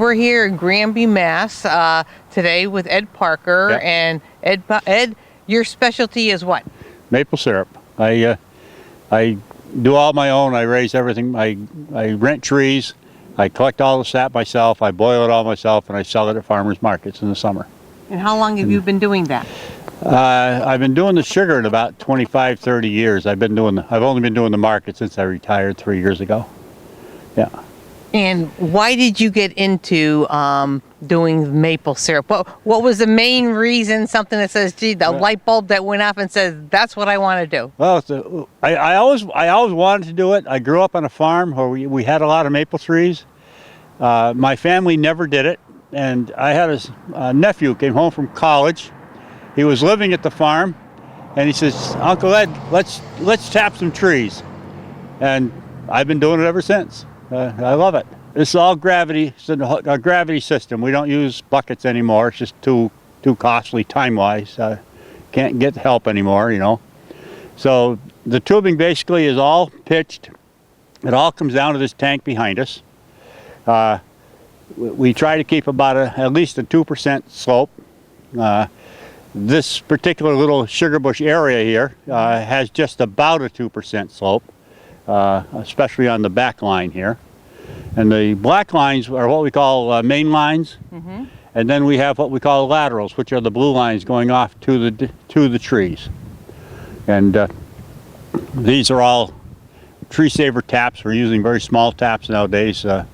we're here in Granby, Mass. Today with Ed Parker. Yep. And Ed, your specialty is what? Maple syrup. I do all my own. I raise everything. I rent trees. I collect all the sap myself. I boil it all myself, and I sell it at farmers markets in the summer. And how long have you been doing that? I've been doing the sugar in about 25, 30 years. I've only been doing the market since I retired 3 years ago. Yeah. And why did you get into doing maple syrup? What was the main reason? Something that says, gee, the light bulb that went off and says, that's what I want to do. Well, I always wanted to do it. I grew up on a farm where we had a lot of maple trees. My family never did it, and I had a nephew came home from college. He was living at the farm, and he says, Uncle Ed, let's tap some trees. And I've been doing it ever since. I love it. It's all gravity. It's a gravity system. We don't use buckets anymore. It's just too costly time-wise. Can't get help anymore, you know. So the tubing basically is all pitched. It all comes down to this tank behind us. We try to keep about at least a 2% slope. This particular little sugar bush area here has just about a 2% slope. Especially on the back line here. And the black lines are what we call main lines. Mm-hmm. And then we have what we call laterals, which are the blue lines going off to the trees. And these are all tree saver taps. We're using very small taps nowadays. The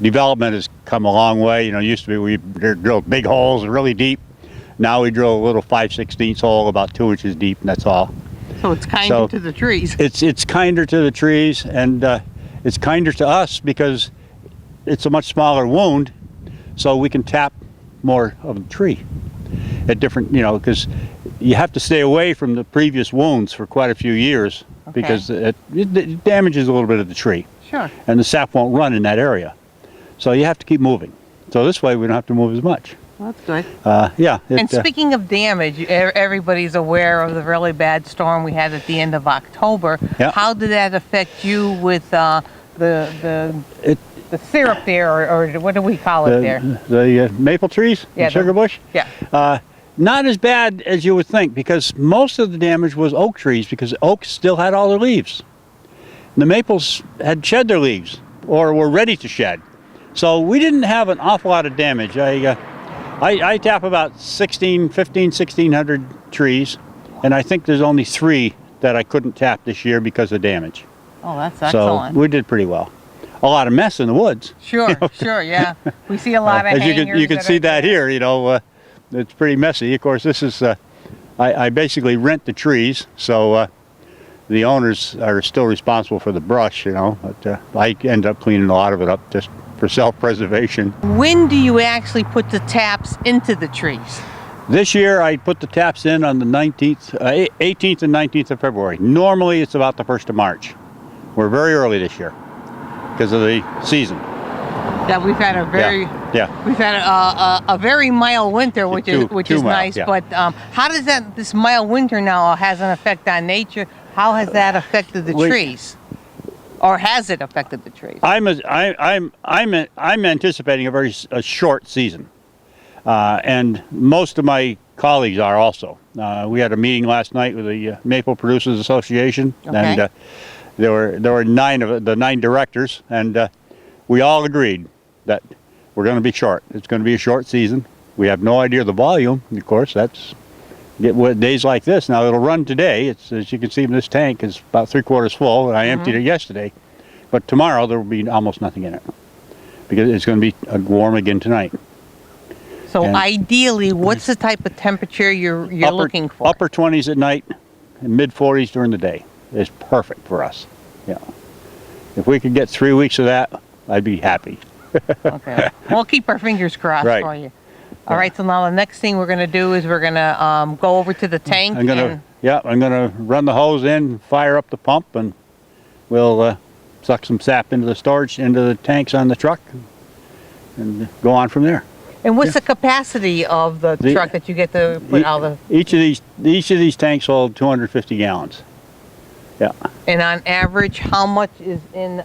development has come a long way. You know, it used to be we drilled big holes really deep. Now we drill a little 5/16 hole about 2 inches deep, and that's all. So it's kinder to the trees. It's kinder to the trees, and it's kinder to us because it's a much smaller wound, so we can tap more of the tree at different, you know, because you have to stay away from the previous wounds for quite a few years. Okay. Because it damages a little bit of the tree. Sure. And the sap won't run in that area. So you have to keep moving. So this way we don't have to move as much. Well, that's good. Yeah. And speaking of damage, everybody's aware of the really bad storm we had at the end of October. Yeah. How did that affect you with the syrup there, or what do we call it there? The maple trees, yeah, the sugar bush? Yeah. Not as bad as you would think, because most of the damage was oak trees, because oaks still had all their leaves. The maples had shed their leaves, or were ready to shed. So we didn't have an awful lot of damage. I tap about 1,600 trees, and I think there's only 3 that I couldn't tap this year because of damage. Oh, that's excellent. So we did pretty well. A lot of mess in the woods. Sure, you know? Sure, yeah. We see a lot of hangers. You can see that here, you know, it's pretty messy. Of course, this is, I basically rent the trees, so the owners are still responsible for the brush, you know, but I end up cleaning a lot of it up just for self-preservation. When do you actually put the taps into the trees? This year I put the taps in on the 18th and 19th of February. Normally it's about the 1st of March. We're very early this year because of the season. Yeah, we've had a very we've had a very mild winter, which is mild, nice. Yeah. But how does this mild winter now has an effect on nature? How has that affected the trees? Or has it affected the trees? I'm anticipating a very short season, and most of my colleagues are also. We had a meeting last night with the Maple Producers Association, okay. And there were 9 of the 9 directors, and we all agreed that we're going to be short. It's going to be a short season. We have no idea the volume, of course. That's days like this. Now it'll run today. It's, as you can see from this tank, is about 3/4 full, and I emptied it yesterday. But tomorrow there will be almost nothing in it because it's going to be warm again tonight. So ideally, what's the type of temperature you're looking for? Upper 20s at night and mid 40s during the day is perfect for us. Yeah. If we could get 3 weeks of that, I'd be happy. Okay. We'll keep our fingers crossed for you. All right, so now the next thing we're going to do is we're going to go over to the tank. I'm going to run the hose in, fire up the pump, and we'll suck some sap into the tanks on the truck, and go on from there. And what's the capacity of the truck that you get to put all the? Each of these tanks hold 250 gallons. Yeah. And on average, how much is in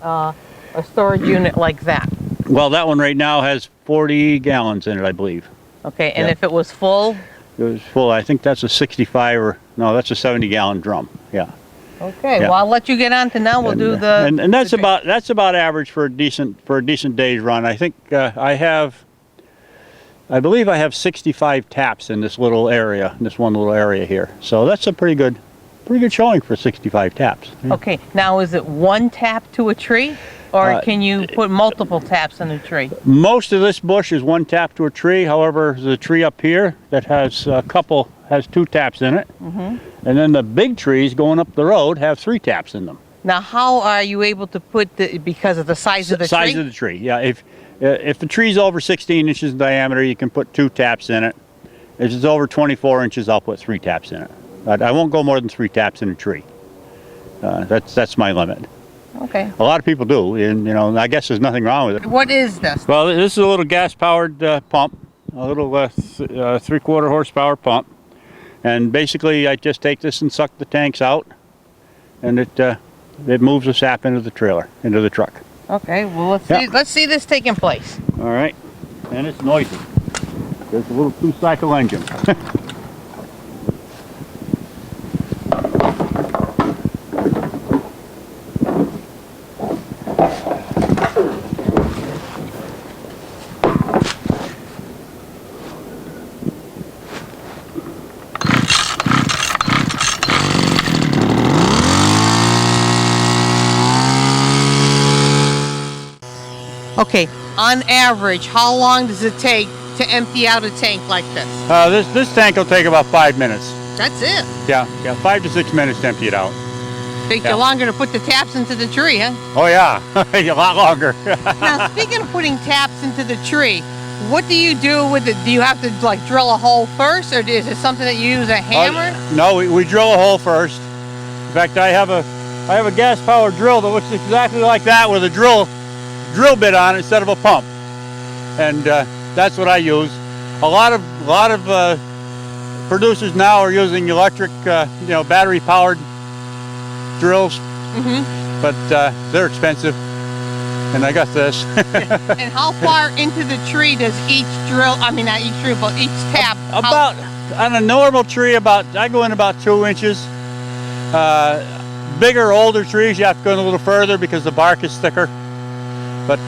a storage unit like that? Well, that one right now has 40 gallons in it, I believe. Okay, and Yeah. if it was full? It was full. I think that's a 65 or no, that's a 70-gallon drum. Yeah. Okay, Yeah. well, I'll let you get on to now. We'll do the... and that's the- about average for a decent day's run. I think I believe I have 65 taps in this little area, in this one little area here. So that's a pretty good showing for 65 taps. Okay, now is it one tap to a tree? Or can you put multiple taps in a tree? Most of this bush is one tap to a tree. However, there's a tree up here that has has 2 taps in it. And then the big trees going up the road have 3 taps in them. Now, how are you able to put because of the size of the Size tree? of the tree, yeah. If the tree's over 16 inches in diameter, you can put 2 taps in it. If it's over 24 inches, I'll put 3 taps in it. But I won't go more than 3 taps in a tree. That's my limit. Okay. A lot of people do, and I guess there's nothing wrong with it. What is this? Well, this is a little gas-powered pump, a little 3/4 horsepower pump, and basically I just take this and suck the tanks out, and it moves the sap into the trailer, into the truck. Okay, well, Yeah. let's see this taking place. All right, and it's noisy. There's a little 2-cycle engine. Okay, on average, how long does it take to empty out a tank like this? This tank will take about 5 minutes. That's it. Yeah, 5 to 6 minutes to empty it out. Takes Yeah. you longer to put the taps into the tree, huh? Oh yeah, a lot longer. Now, speaking of putting taps into the tree, what do you do with it? Do you have to like drill a hole first, or is it something that you use a hammer? No, we drill a hole first. In fact, I have a gas-powered drill that looks exactly like that with a drill bit on it instead of a pump, and that's what I use. A lot of producers now are using electric, battery-powered drills, but they're expensive. And I got this. And how far into the tree does each drill? I mean, not each drill, but each tap. About on a normal tree, I go in about 2 inches. Bigger, older trees, you have to go in a little further because the bark is thicker. But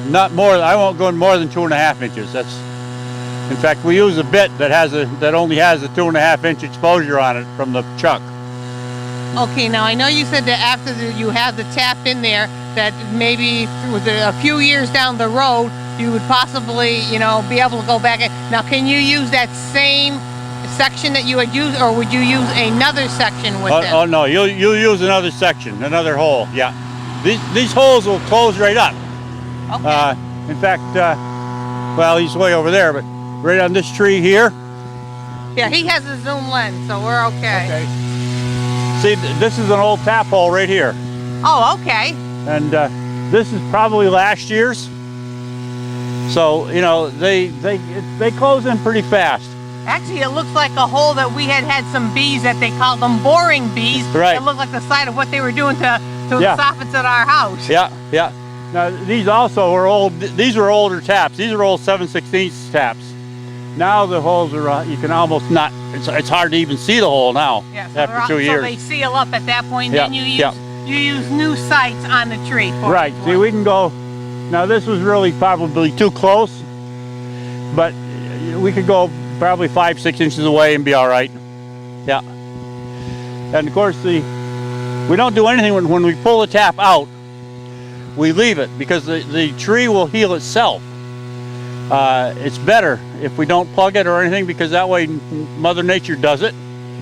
not more. I won't go in more than 2.5 inches. In fact, we use a bit that only has a 2.5-inch exposure on it from the chuck. Okay, now I know you said that after you have the tap in there, that maybe a few years down the road, you would possibly, be able to go back. Now, can you use that same section that you had used, or would you use another section with it? Oh no, you'll use another section, another hole. Yeah, these holes will close right up. Okay. In fact, well, he's way over there, but right on this tree here. Yeah, he has a zoom lens, so we're okay. See, this is an old tap hole right here, Oh, okay. and this is probably last year's. So they close in pretty fast. Actually, it looks like a hole that we had some bees that they called them boring bees. Right. It looked like the side of what they were doing to Yeah. the soffits at our house. Yeah. Now these also are old. These are older taps. These are old 7/16 taps. Now the holes are you can almost not. It's hard to even see the hole now Yeah, so after 2 So years. they seal up at that point. Yeah, Then you use yeah. you use new sights on the tree. For Right. each See, one. we can go. Now this was really probably too close, but we could go probably 5-6 inches away and be all right. Yeah. And of course we don't do anything when we pull the tap out. We leave it because the tree will heal itself. It's better if we don't plug it or anything because that way Mother Nature does it,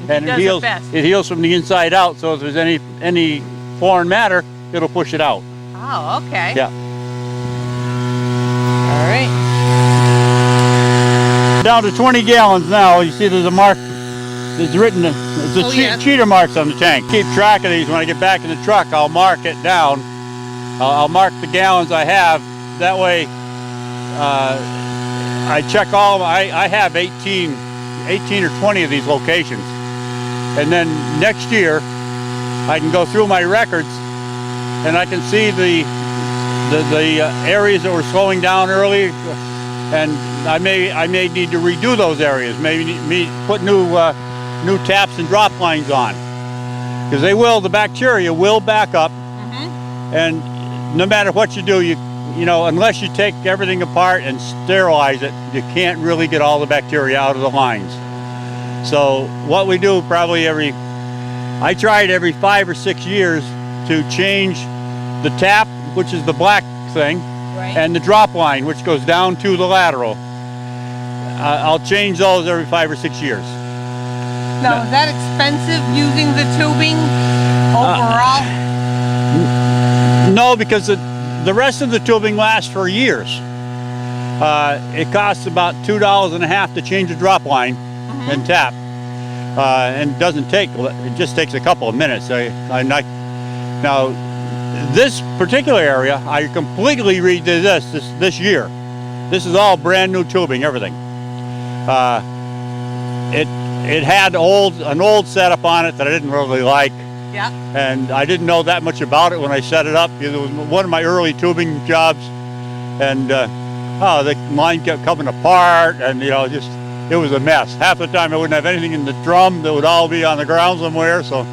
and does it best. It heals from the inside out. So if there's any foreign matter, it'll push it out. Oh, okay. Yeah. All right. Down to 20 gallons now. You see there's a mark. It's written. It's Oh, yeah. cheater marks on the tank. Keep track of these. When I get back in the truck, I'll mark it down. I'll mark the gallons I have. That way, I check all of them. I have 18 or 20 of these locations. And then next year, I can go through my records and I can see the the areas that were slowing down early, and I may need to redo those areas. Maybe put new taps and drop lines on, because the bacteria will back up, and no matter what you do, you know, unless you take everything apart and sterilize it, you can't really get all the bacteria out of the lines. So what we do probably I tried every 5 or 6 years to change the tap, which is the black thing, Right. and the drop line, which goes down to the lateral. I'll change those every 5 or 6 years. Now, is that expensive using the tubing overall? No, because the rest of the tubing lasts for years. It costs about $2.50 to change a drop line and tap, and it just takes a couple of minutes. Now, this particular area, I completely redid this year. This is all brand new tubing, everything. It had an old setup on it that I didn't really like. Yeah. And I didn't know that much about it when I set it up. It was one of my early tubing jobs, and the line kept coming apart, and it was a mess. Half the time I wouldn't have anything in the drum; that would all be on the ground somewhere. So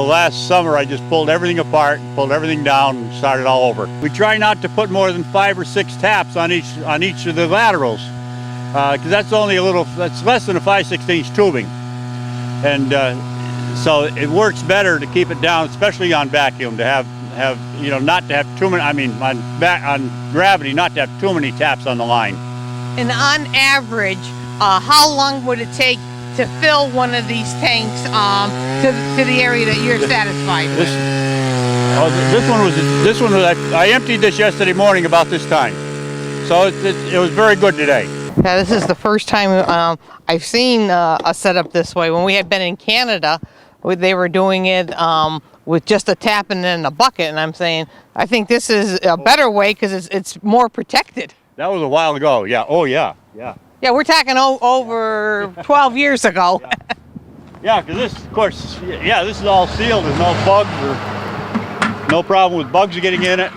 last summer I just pulled everything apart, pulled everything down, and started all over. We try not to put more than 5 or 6 taps on each of the laterals, because that's less than a 5/16 tubing, and so it works better to keep it down, especially on vacuum, to have not to have too many. I mean, on gravity, not to have too many taps on the line. And on average, how long would it take to fill one of these tanks to the area that you're satisfied with? This one was I emptied this yesterday morning about this time, so it was very good today. Yeah, this is the first time I've seen a setup this way. When we had been in Canada, they were doing it with just a tap and then a bucket, and I'm saying I think this is a better way because it's more protected. That was a while ago. Yeah. Oh yeah. Yeah. Yeah, we're talking over 12 years ago. Yeah, because this, of course, this is all sealed. There's no bugs or no problem with bugs getting in it.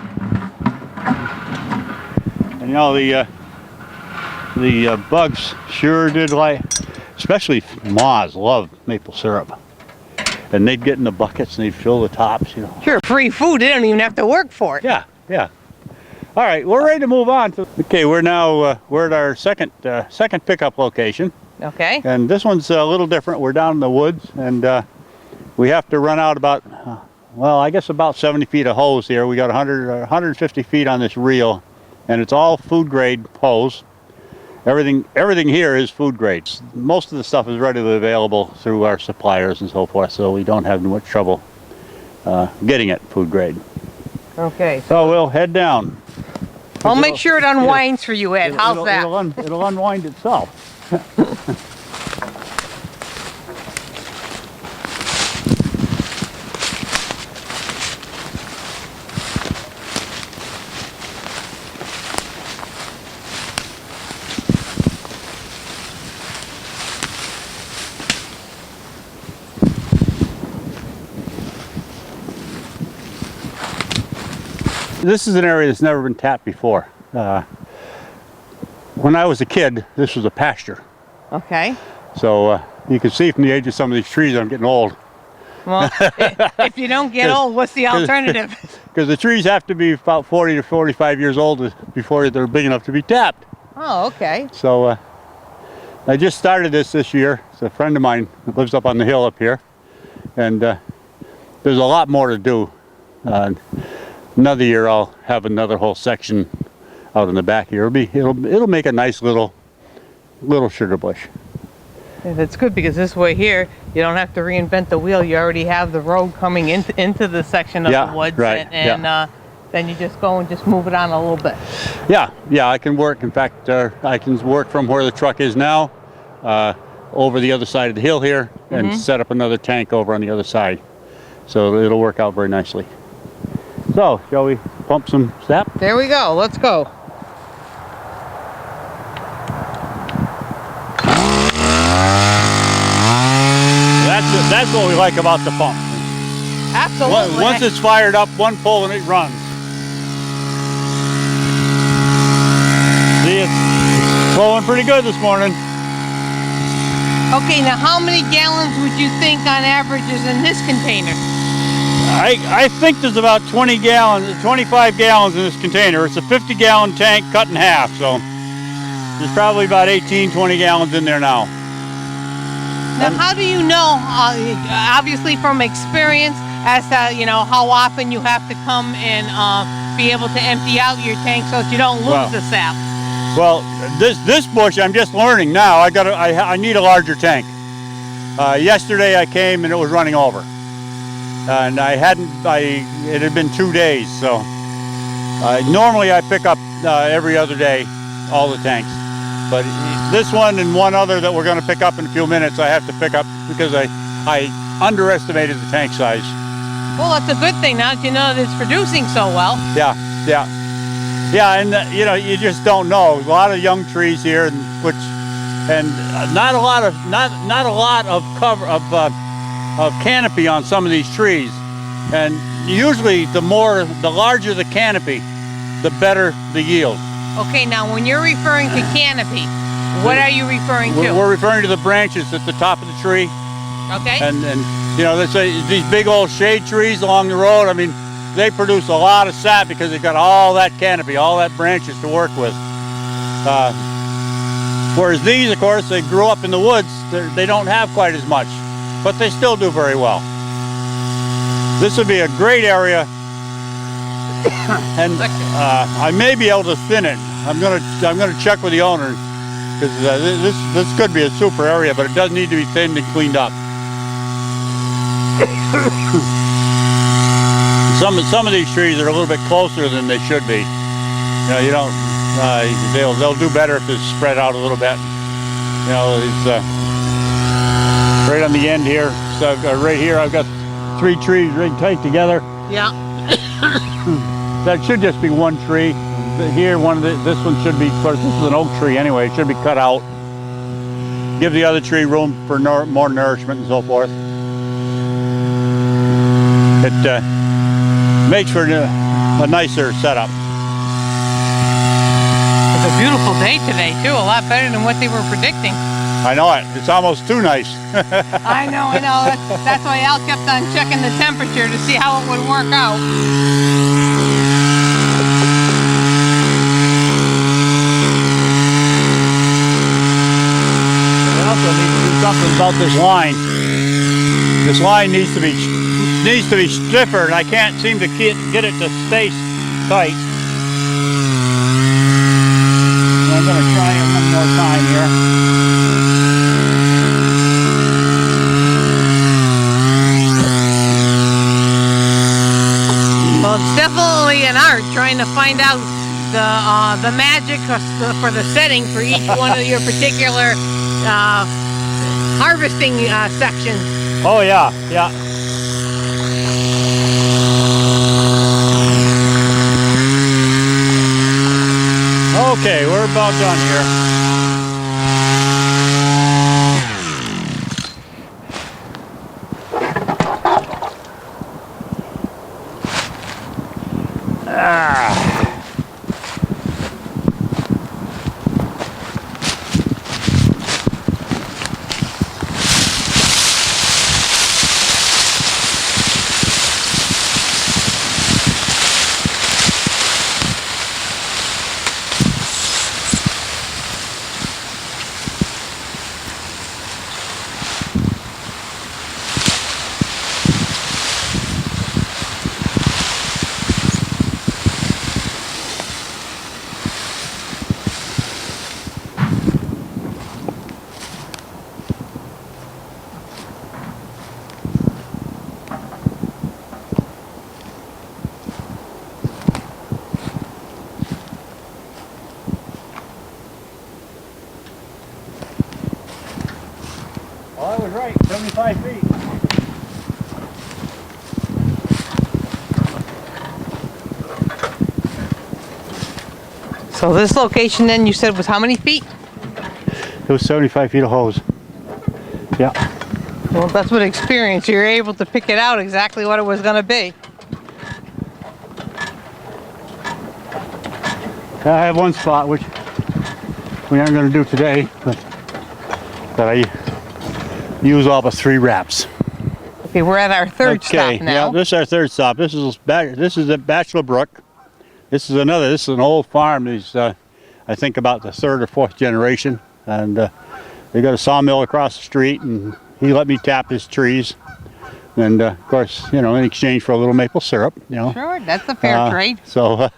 And the bugs sure did especially moths love maple syrup. And they'd get in the buckets and they'd fill the tops, Sure, free food. They don't even have to work for it. Yeah. All right, we're ready to move on. Okay, we're at our second pickup location. Okay. And this one's a little different. We're down in the woods, and we have to run out about, I guess about 70 feet of hose here. We got 150 feet on this reel, and it's all food grade hose. Everything here is food grade. Most of the stuff is readily available through our suppliers and so forth, so we don't have much trouble getting it food grade. Okay. So we'll head down. I'll make sure it unwinds for you, Ed. How's that? It'll unwind itself. This is an area that's never been tapped before. When I was a kid, this was a pasture. Okay. So you can see from the age of some of these trees I'm getting old. Well, if you don't get old, what's the alternative? Because the trees have to be about 40 to 45 years old before they're big enough to be tapped. Oh, okay. So I just started this year. It's a friend of mine that lives up on the hill up here. And there's a lot more to do. Another year I'll have another whole section out in the back here. It'll make a nice little sugar bush. Yeah, that's good, because this way here you don't have to reinvent the wheel. You already have the road coming into the section of the woods, right, and then you just go and just move it on a little bit. Yeah, I can work. In fact, I can work from where the truck is now over the other side of the hill here and set up another tank over on the other side. So it'll work out very nicely. So, shall we pump some sap? There we go. Let's go. That's what we like about the pump. Absolutely. Once it's fired up, one pull and it runs. Flowing pretty good this morning. Okay, now how many gallons would you think on average is in this container? I think there's about 20 gallons, 25 gallons in this container. It's a 50-gallon tank cut in half, so there's probably about 18, 20 gallons in there now. Now, how do you know, obviously from experience, as to, you know, how often you have to come and be able to empty out your tank so that you don't lose the sap? Well, this bush, I'm just learning now. I need a larger tank. Yesterday I came and it was running over. And it had been 2 days, so normally I pick up every other day all the tanks. But this one and one other that we're going to pick up in a few minutes, I have to pick up because I underestimated the tank size. Well, that's a good thing now that you know that it's producing so well. Yeah, and you know, you just don't know. A lot of young trees here, and not a lot of cover of canopy on some of these trees. And usually, the larger the canopy, the better the yield. Okay, now when you're referring to canopy, what are you referring to? We're referring to the branches at the top of the tree. Okay. And you know, these big old shade trees along the road, I mean, they produce a lot of sap because they've got all that canopy, all that branches to work with. Whereas these, of course, they grew up in the woods, they don't have quite as much, but they still do very well. This would be a great area, and I may be able to thin it. I'm gonna check with the owner because this could be a super area, but it does need to be thinned and cleaned up. Some of these trees are a little bit closer than they should be. You know, you don't. They'll do better if it's spread out a little bit. You know, it's right on the end here. So right here, I've got 3 trees right tight together. Yeah. That should just be one tree. Here, this one should be. Of course, this is an oak tree anyway. It should be cut out. Give the other tree room for more nourishment and so forth. It makes for a nicer setup. It's a beautiful day today too. A lot better than what they were predicting. I know it. It's almost too nice. I know. That's why Al kept on checking the temperature to see how it would work out. I also need to do something about this line. This line needs to be stiffer, and I can't seem to get it to stay tight. I'm going to try it one more time here. Well, it's definitely an art trying to find out the magic for the setting for each one of your particular harvesting sections. Oh yeah. Okay, we're about done here. Well, I was right, 75 feet. So this location then you said was how many feet? It was 75 feet of hose. Yeah. Well, that's what experience. You're able to pick it out exactly what it was going to be. I have one spot which we aren't going to do today, but that I use all but 3 wraps. Okay, we're at our third Okay, stop now. yeah, this is our third stop. This is at Bachelor Brook. This is an old farm. These I think about the 3rd or 4th generation, and they got a sawmill across the street, and he let me tap his trees, and of course, you know, in exchange for a little maple syrup, you know. Sure, that's a fair trade. So,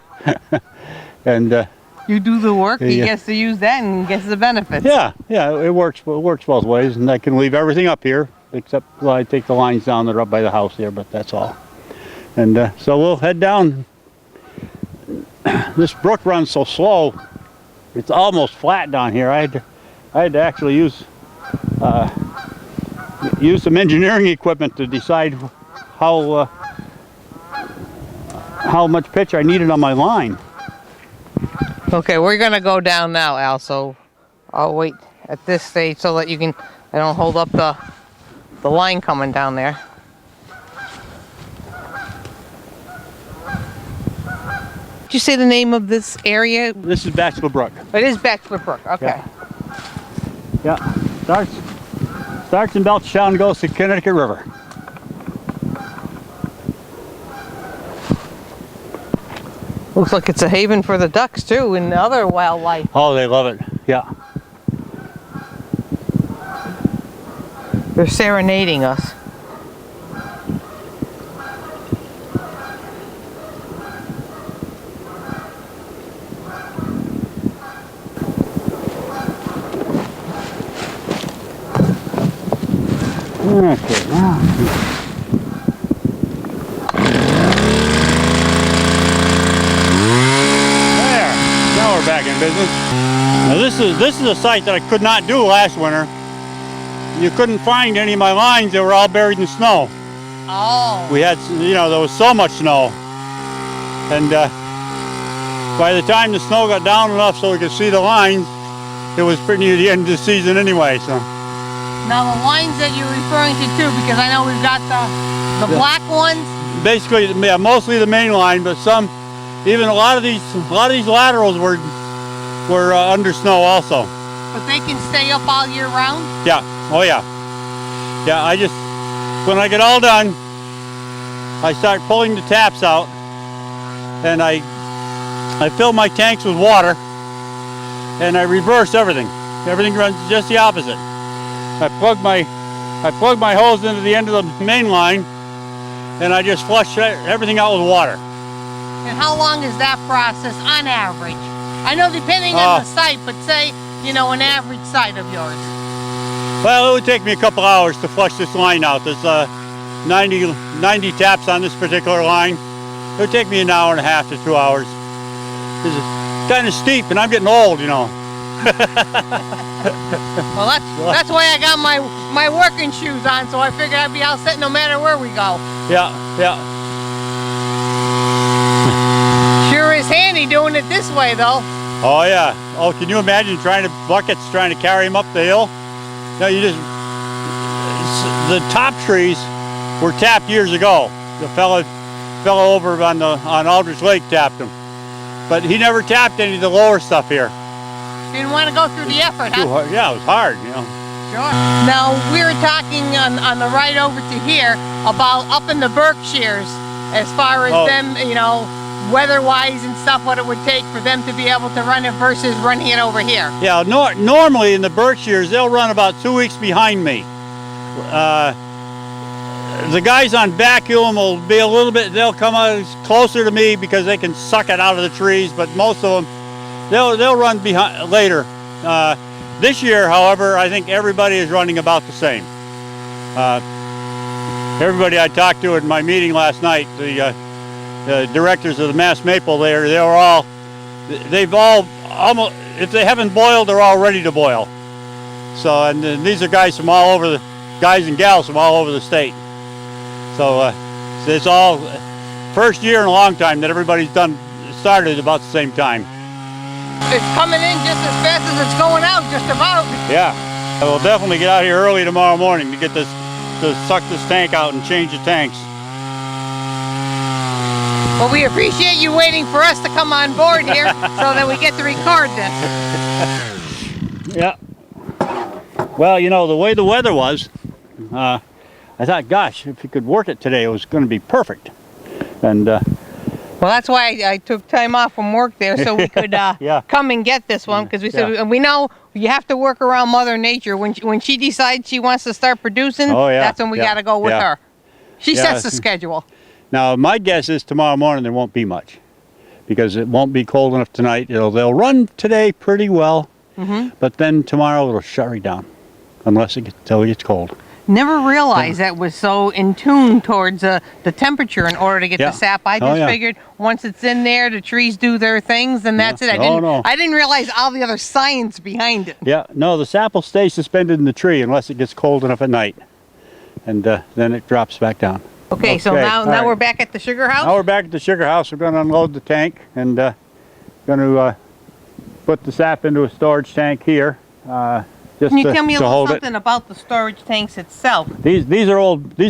and You do the work, he yeah. gets to use that and gets the benefits. yeah, it works. It works both ways, and I can leave everything up here except I take the lines down that are up by the house here, but that's all. And so we'll head down. This brook runs so slow; it's almost flat down here. I had to actually use some engineering equipment to decide how much pitch I needed on my line. Okay, we're gonna go down now, Al, so I'll wait at this stage so that I don't hold up the line coming down there. Did you say the name of this area? This is Bachelor Brook. It is Bachelor Brook, okay. Yeah, starts in Belchertown and goes to Connecticut River. Looks like it's a haven for the ducks too and other wildlife. Oh, they love it. Yeah. They're serenading us. Okay, now. There. Now we're back in business. Now this is a site that I could not do last winter. You couldn't find any of my lines; they were all buried in snow. Oh. We had, you know, there was so much snow, and by the time the snow got down enough so we could see the lines, it was pretty near the end of the season anyway. So. Now the lines that you're referring to too, because I know we've got the black ones. Basically, yeah, mostly the main line, but even a lot of these laterals were under snow also. But they can stay up all year round? Yeah, oh yeah. Yeah, when I get all done, I start pulling the taps out, and I fill my tanks with water, and I reverse everything. Everything runs just the opposite. I plug my hose into the end of the main line, and I just flush everything out with water. And how long is that process on average? I know depending on the site, but say, you know, an average site of yours. Well, it would take me a couple hours to flush this line out. There's 90 taps on this particular line. It would take me an hour and a half to 2 hours. This is kind of steep, and I'm getting old, you know. Well, that's why I got my working shoes on, so I figured I'd be all set no matter where we go. Yeah, yeah. Sure is handy doing it this way, though. Oh yeah. Oh, can you imagine buckets trying to carry them up the hill? No, the top trees were tapped years ago. The fellow over on Aldrich Lake tapped them, but he never tapped any of the lower stuff here. Didn't want to go through the effort, huh? Yeah, it was hard, you know. Sure. Now, we were talking on the ride over to here about up in the Berkshires, as far as them, you know, weather-wise and stuff, what it would take for them to be able to run it versus running it over here. Yeah, normally in the Berkshires, they'll run about 2 weeks behind me. The guys on vacuum will be they'll come out closer to me because they can suck it out of the trees, but most of them, they'll run behind later. This year, however, I think everybody is running about the same. Everybody I talked to at my meeting last night, the directors of the Mass Maple, they've all almost, if they haven't boiled, they're all ready to boil. So, and these are guys and gals from all over the state. So it's all first year in a long time that everybody's started about the same time. It's coming in just as fast as it's going out, just about. Yeah, I will definitely get out here early tomorrow morning to suck this tank out and change the tanks. Well, we appreciate you waiting for us to come on board here so that we get to record this. Yeah. Well, you know, the way the weather was, I thought, gosh, if you could work it today, it was going to be perfect. And Well, that's why I took time off from work there so we could Yeah. come and get this one, because we said, and we know you have to work around Mother Nature. When she decides she wants to start producing, Oh, yeah. that's when we Yeah. got to go with Yeah. her. She Yeah. sets the schedule. now my guess is tomorrow morning there won't be much, because it won't be cold enough tonight. They'll run today pretty well, but then tomorrow it'll shut right down, unless it gets cold. Never realized that was so in tune towards the temperature in order to get Yeah. the sap. I Oh, just yeah. figured once it's in there, the trees do their things, and that's it. No. I didn't realize all the other science behind it. Yeah, no, the sap will stay suspended in the tree unless it gets cold enough at night, and then it drops back down. Okay, so Okay, now all now right. we're back at the sugar house. Now we're back at the sugar house. We're going to unload the tank and going to put the sap into a storage tank here. Just Can you to, tell me a to little hold something about the storage tanks itself? it. These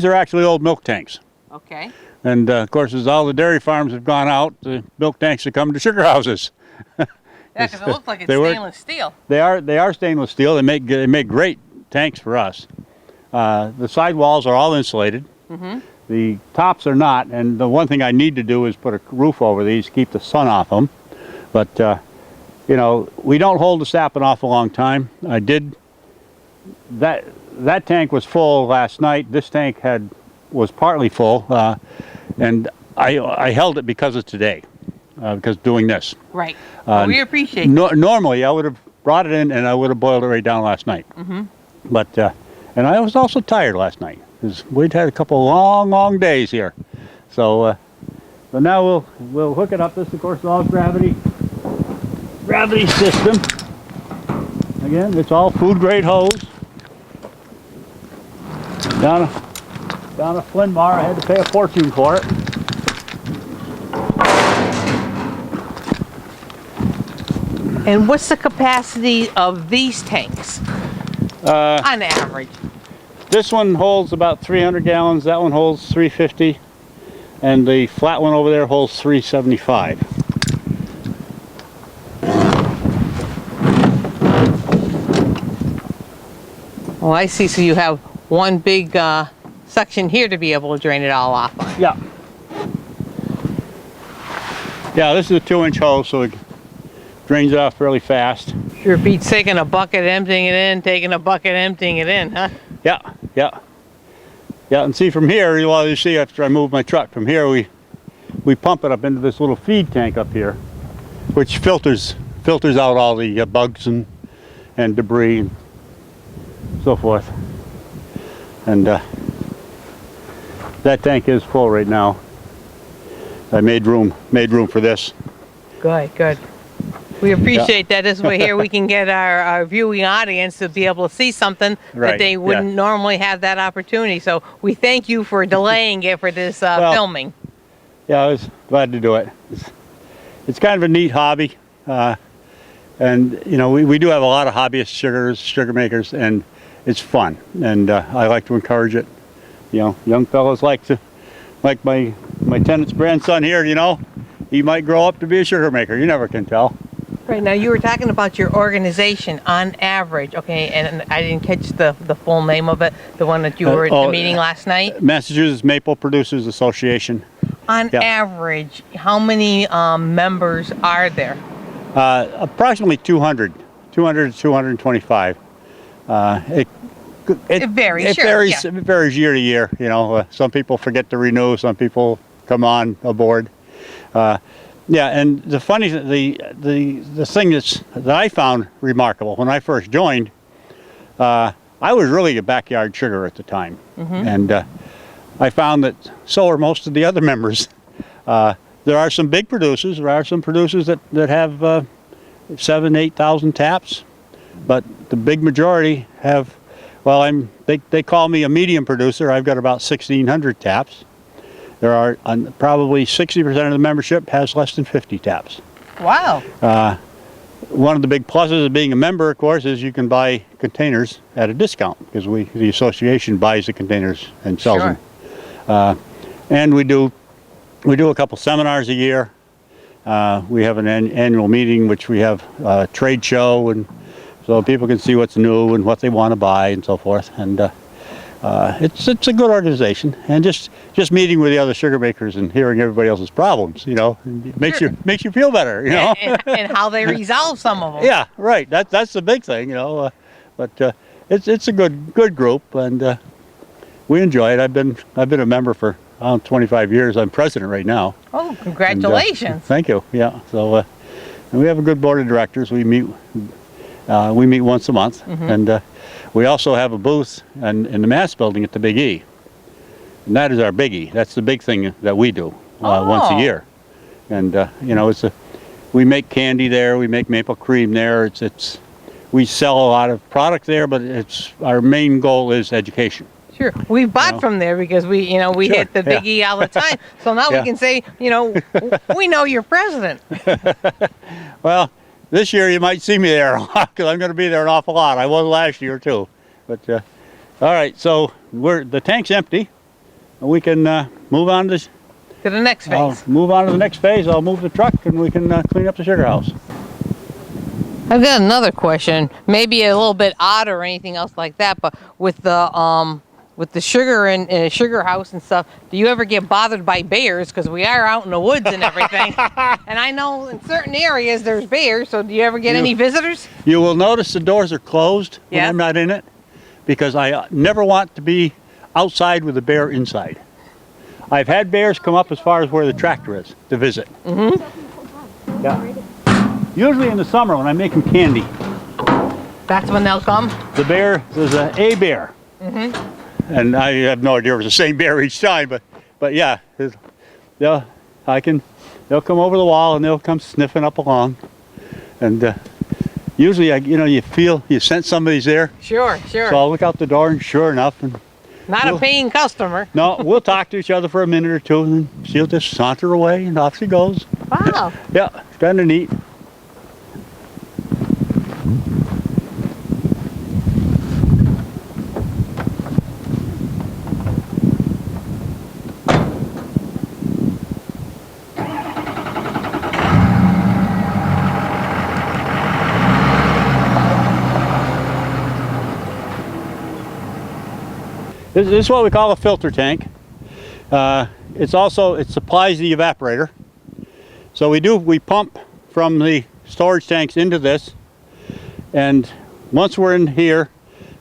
are actually old milk tanks. Okay. And of course, as all the dairy farms have gone out, the milk tanks have come to sugar houses. Yeah, because it looks like it's They were- stainless steel. They are stainless steel. They make great tanks for us. The sidewalls are all insulated. The tops are not. And the one thing I need to do is put a roof over these to keep the sun off them. But you know, we don't hold the sap an awful long time. I did. That tank was full last night. This tank was partly full, and I held it because of today, because doing this. Right. Well, we appreciate it. Normally, I would have brought it in and I would have boiled it right down last night. But and I was also tired last night because we'd had a couple long days here. So now we'll hook it up. This, of course, is all gravity system. Again, it's all food grade hose. Down a Flynn bar. I had to pay a fortune for it. And what's the capacity of these tanks on average? This one holds about 300 gallons. That one holds 350, and the flat one over there holds 375. Oh, I see. So you have one big section here to be able to drain it all off on. Yeah. Yeah, this is a 2-inch hose, so it drains it off fairly fast. Sure beats taking a bucket, emptying it in, taking a bucket, emptying it in, huh? Yeah. Yeah, and see from here, well, you see after I move my truck, from here we pump it up into this little feed tank up here, which filters out all the bugs and debris and so forth. And that tank is full right now. I made room for this. Good. We appreciate that. This way here we can get our viewing audience to be able to see something that Right, they wouldn't normally have that opportunity. So we thank you for delaying it for this filming. Yeah, I was glad to do it. It's kind of a neat hobby. And you know, we do have a lot of hobbyist sugar makers, and it's fun. And I like to encourage it. You know, young fellows like my tenant's grandson here, you know, he might grow up to be a sugar maker. You never can tell. Right, now you were talking about your organization on average, okay, and I didn't catch the full name of it, the one that you were at the meeting last night. Massachusetts Maple Producers Association. On average, how many members are there? Approximately 200 to 225. It varies, It sure, varies. yeah. It varies year to year. You know, some people forget to renew. Some people come on aboard. Yeah, and the funny, the thing that I found remarkable when I first joined, I was really a backyard sugar at the time, and I found that so are most of the other members. There are some big producers. There are some producers that have 7,000 to 8,000 taps, but the big majority have. Well, they call me a medium producer. I've got about 1,600 taps. There are probably 60% of the membership has less than 50 taps. Wow. One of the big pluses of being a member, of course, is you can buy containers at a discount because the association buys the containers and sells them. And we do a couple seminars a year. We have an annual meeting, which we have a trade show and so people can see what's new and what they want to buy and so forth. And it's a good organization, and just meeting with the other sugar makers and hearing everybody else's problems, makes you feel better, and how they resolve some of them. Yeah, right. That's the big thing, But it's a good group, and we enjoy it. I've been a member for 25 years. I'm president right now. Oh, congratulations! And, thank you. Yeah. So and we have a good board of directors. We meet once a month, and we also have a booth in the Mass Building at the Big E, and that is our biggie. That's the big thing that we do once a year, and we make candy there. We make maple cream there. We sell a lot of product there, but our main goal is education. Sure, we bought from there because we Sure, hit the Big E all the time. So now we can say, we know you're president. Well, this year you might see me there a lot because I'm going to be there an awful lot. I was last year too. But all right, so the tank's empty. We can move on to the next phase. I'll move on to the next phase. I'll move the truck and we can clean up the sugar house. I've got another question, maybe a little bit odd or anything else like that, but with the sugar and sugar house and stuff, do you ever get bothered by bears? Because we are out in the woods and everything. And I know in certain areas there's bears, so do you ever get any visitors? You will notice the doors are closed when Yeah. I'm not in it, because I never want to be outside with a bear inside. I've had bears come up as far as where the tractor is to visit. Yeah. Usually in the summer when I'm making candy, That's when they'll come? there's a bear. And I have no idea if it's the same bear each time, but yeah, they'll come over the wall and they'll come sniffing up along, and usually you sense somebody's there. Sure. So I'll look out the door, and sure enough, and Not a paying customer. no, we'll talk to each other for a minute or two, and then she'll just saunter away, and off she goes. Wow. Yeah, it's kind of neat. This is what we call a filter tank. It supplies the evaporator. So we pump from the storage tanks into this, and once we're in here,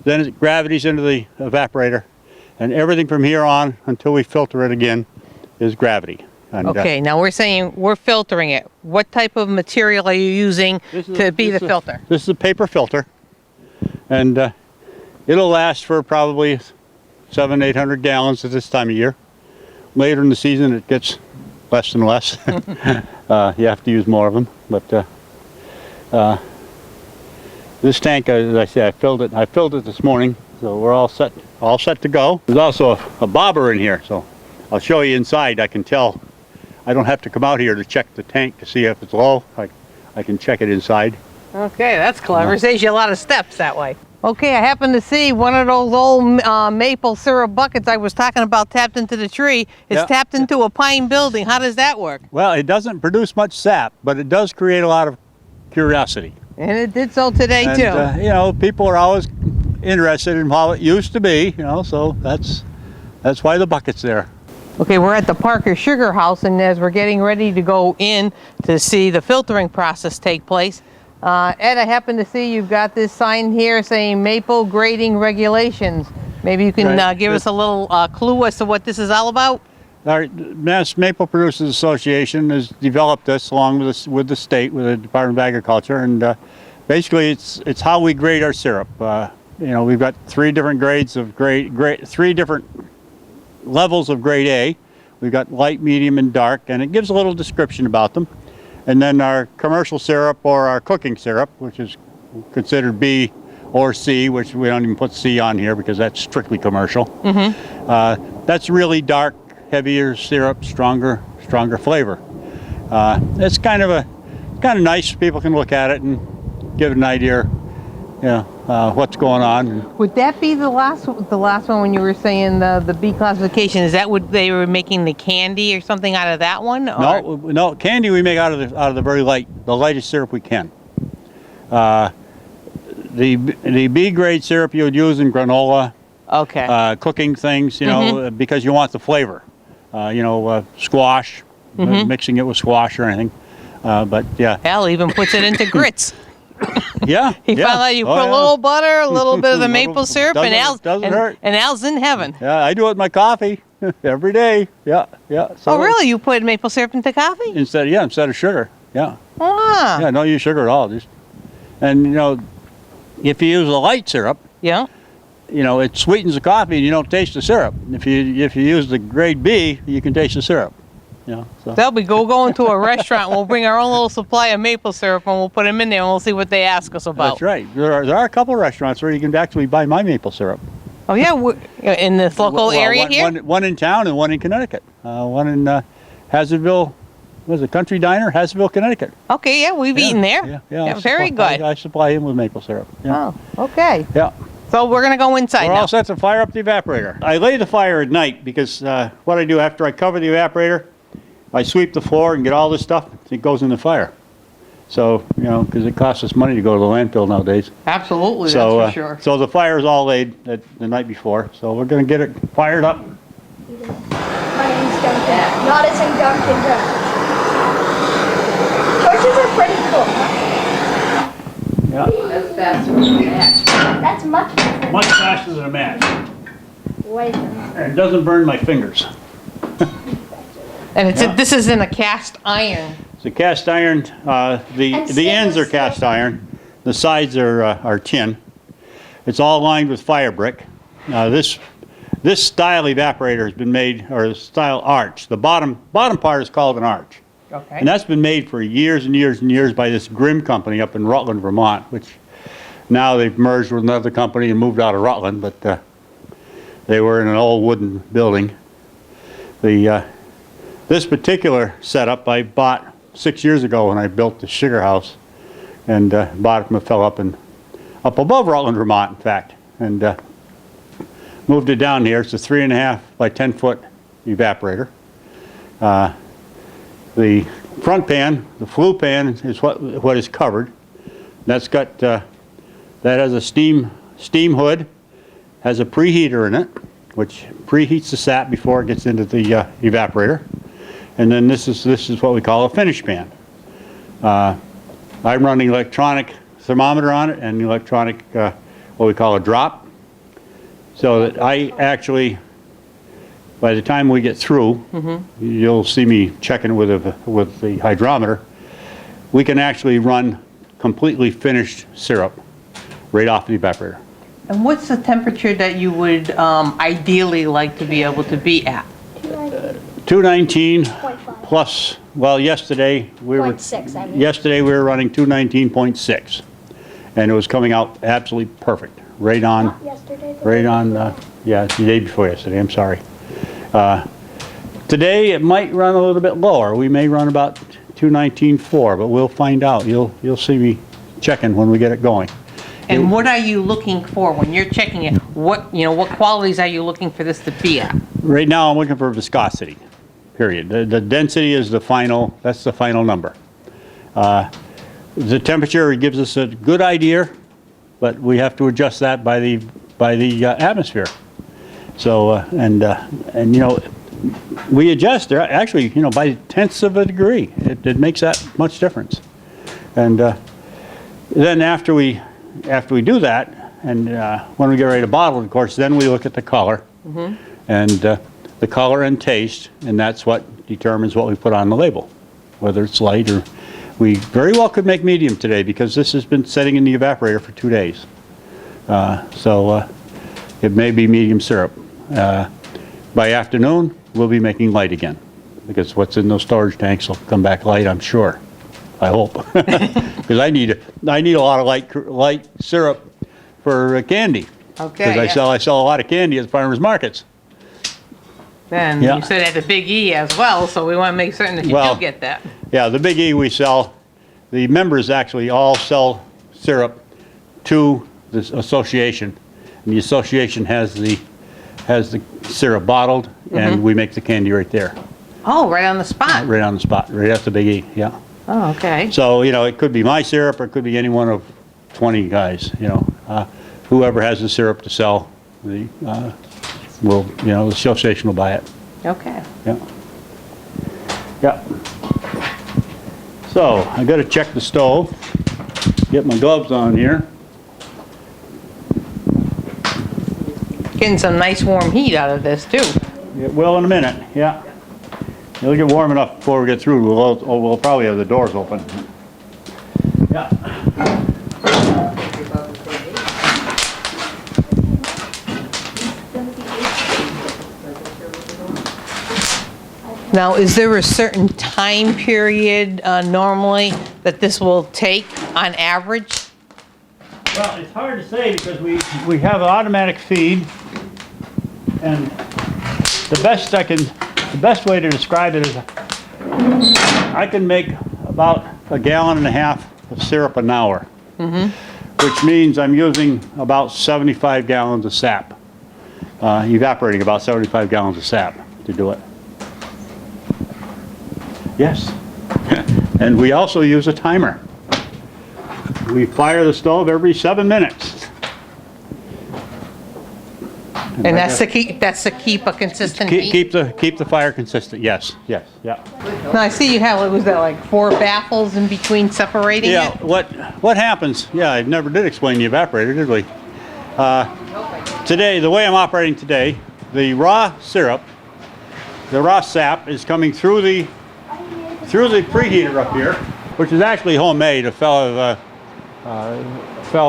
then it gravities into the evaporator, and everything from here on until we filter it again is gravity. And, Okay, now we're filtering it. What type of material are you using to be the filter? This is a paper filter, and it'll last for probably 700-800 gallons at this time of year. Later in the season it gets less and less. You have to use more of them, but this tank, as I say, I filled it this morning, so we're all set to go. There's also a bobber in here, so I'll show you inside. I can tell. I don't have to come out here to check the tank to see if it's low. I can check it inside. Okay, that's clever. Saves you a lot of steps that way. Okay, I happen to see one of those old maple syrup buckets I was talking about tapped into the tree. It's tapped into a pine building. How does that work? Well, it doesn't produce much sap, but it does create a lot of curiosity. And it did so today too. People are always interested in how it used to be, so that's why the bucket's there. Okay, we're at the Parker Sugar House, and as we're getting ready to go in to see the filtering process take place, Ed, I happen to see you've got this sign here saying maple grading regulations. Maybe you can give us a little clue as to what this is all about? Our Mass Maple Producers Association has developed this along with the state, with the Department of Agriculture, and basically it's how we grade our syrup. We've got three different grades of three different levels of grade A. We've got light, medium, and dark, and it gives a little description about them. And then our commercial syrup, or our cooking syrup, which is considered B or C, which we don't even put C on here because that's strictly commercial. That's really dark, heavier syrup, stronger flavor. It's kind of nice. People can look at it and get an idea, what's going on. Would that be the last one when you were saying the B classification? Is that what they were making the candy or something out of that one? Or? No, candy we make out of the very lightest syrup we can. The B grade syrup you would use in granola, Okay. cooking things, you know, because you want the flavor. Squash, mixing it with squash or anything. But yeah, Al even puts it into grits. yeah. He yeah. found out you Oh, put a yeah. little butter, a little bit of the maple syrup, and doesn't hurt. and Al's in heaven. Yeah, I do it in my coffee every day. Yeah, yeah. So Oh, really? You put maple syrup into coffee? Instead of sugar. Yeah. Ah. Yeah, no use sugar at all. And if you use a light syrup, Yeah. it sweetens the coffee and you don't taste the syrup. If you use the grade B, you can taste the syrup. So. That'll be going to a restaurant. We'll bring our own little supply of maple syrup and we'll put them in there and we'll see what they ask us about. That's right. There are a couple of restaurants where you can actually buy my maple syrup. Oh yeah, in this local area here. One in town and one in Connecticut. One in Hazardville. Was it Country Diner, Hazardville, Connecticut? Okay, yeah, we've eaten there. Yeah. Very good. I supply him with maple syrup. Yeah. Oh, okay. Yeah. So we're gonna go inside We're now. all set to fire up the evaporator. I lay the fire at night because what I do after I cover the evaporator, I sweep the floor and get all this stuff. It goes in the fire. So because it costs us money to go to the landfill nowadays. Absolutely, So that's for sure. so the fire is all laid the night before. So we're gonna get it fired up. My name's Duncan. Not as in Dunkin' Donuts. Torches are pretty cool, huh? Yeah. That's faster than that. That's much better. Much faster than a match. Way better. And it doesn't burn my fingers. And Yeah. this is in a cast iron. It's a cast iron. The ends are stainless cast steel. iron. The sides are tin. It's all lined with fire brick. This style evaporator has been made, or style arch. The bottom part is called an arch. Okay. And that's been made for years and years and years by this Grimm company up in Rutland, Vermont, which now they've merged with another company and moved out of Rutland, but they were in an old wooden building. This particular setup I bought 6 years ago when I built the sugar house, and bought it from a fellow up above Rutland, Vermont, in fact, and moved it down here. It's a 3.5 by 10 foot evaporator. The front pan, the flue pan, is what is covered. That's got that has a steam hood, has a preheater in it, which preheats the sap before it gets into the evaporator. And then this is what we call a finish pan. I run an electronic thermometer on it and electronic what we call a drop, so that I actually, by the time we get through, you'll see me checking with the hydrometer. We can actually run completely finished syrup right off the evaporator. And what's the temperature that you would ideally like to be able to be at? 219 0.5. plus. Well, yesterday we were 0.6, I mean. yesterday we were running 219.6, and it was coming out absolutely perfect. Right on. Yesterday. Right on. Yeah, the day before yesterday. I'm sorry. Today it might run a little bit lower. We may run about 219.4, but we'll find out. You'll see me checking when we get it going. And what are you looking for when you're checking it? What qualities are you looking for this to be at? Right now I'm looking for viscosity. Period. The density is the final. That's the final number. The temperature gives us a good idea, but we have to adjust that by the atmosphere. So we adjust there actually by tenths of a degree. It makes that much difference. And then after we do that, and when we get ready to bottle, of course, then we look at the color and the color and taste, and that's what determines what we put on the label, whether it's light or. We very well could make medium today because this has been sitting in the evaporator for 2 days. So it may be medium syrup. By afternoon, we'll be making light again because what's in those storage tanks will come back light, I'm sure. I hope. Because I need a lot of light syrup for candy. Okay. Because I sell a lot of candy at farmers markets. Then Yeah. you said at the Big E as well, so we want to make certain that you Well, do get that. Yeah, the Big E we sell, the members actually all sell syrup to this association. And the association has the syrup bottled, and we make the candy right there, Oh, right on the spot. right on the spot, right at the Big E, yeah. Oh, okay. So, it could be my syrup, or it could be any one of 20 guys, you know. Whoever has the syrup to sell, the shelf station will buy it. Okay. Yeah. Yeah. So I got to check the stove. Get my gloves on here. Getting some nice warm heat out of this too. It will in a minute. Yeah. It'll get warm enough before we get through. We'll probably have the doors open. Yeah. Now, is there a certain time period normally that this will take on average? Well, it's hard to say because we have an automatic feed, and the best way to describe it is I can make about 1.5 gallons of syrup an hour, which means I'm using about 75 gallons of sap, evaporating about 75 gallons of sap to do it. Yes. And we also use a timer. We fire the stove every 7 minutes. And that's to keep a consistent heat? Keep the fire consistent, yes, yeah. Now, I see you have, what was that, like 4 baffles in between separating Yeah, it? what happens, yeah, I never did explain the evaporator, did we? Today, the way I'm operating today, the raw syrup, the raw sap is coming through the preheater up here, which is actually homemade. A fellow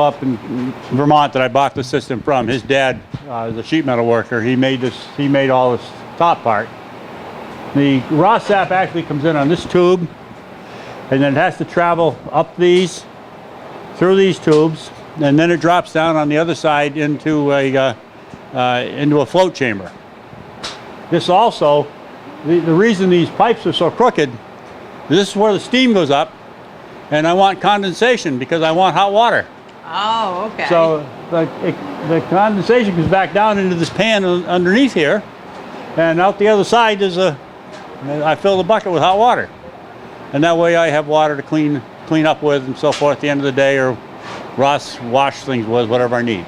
up in Vermont that I bought the system from, his dad is a sheet metal worker. He made all this top part. The raw sap actually comes in on this tube, and then it has to travel up these, through these tubes, and then it drops down on the other side into a float chamber. This also, the reason these pipes are so crooked, this is where the steam goes up, and I want condensation because I want hot water. Oh, okay. So the condensation comes back down into this pan underneath here, and out the other side I fill the bucket with hot water. And that way I have water to clean up with and so forth at the end of the day, or wash things with, whatever I need.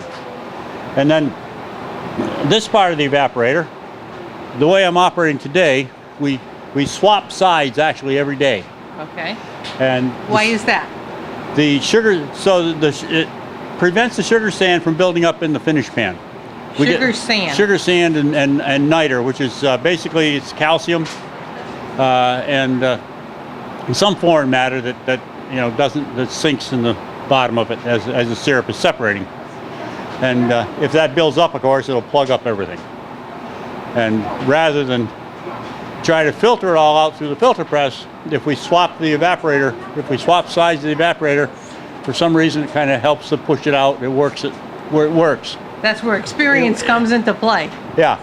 And then this part of the evaporator, the way I'm operating today, we swap sides actually every day. Okay. And Why is that? the sugar, so it prevents the sugar sand from building up in the finish pan. Sugar sand. Sugar sand and niter, which is basically it's calcium and some foreign matter that sinks in the bottom of it as the syrup is separating. And if that builds up, of course, it'll plug up everything. And rather than try to filter it all out through the filter press, if we swap the evaporator, if we swap sides of the evaporator, for some reason it kind of helps to push it out. It works where it works. That's where experience comes into play. Yeah.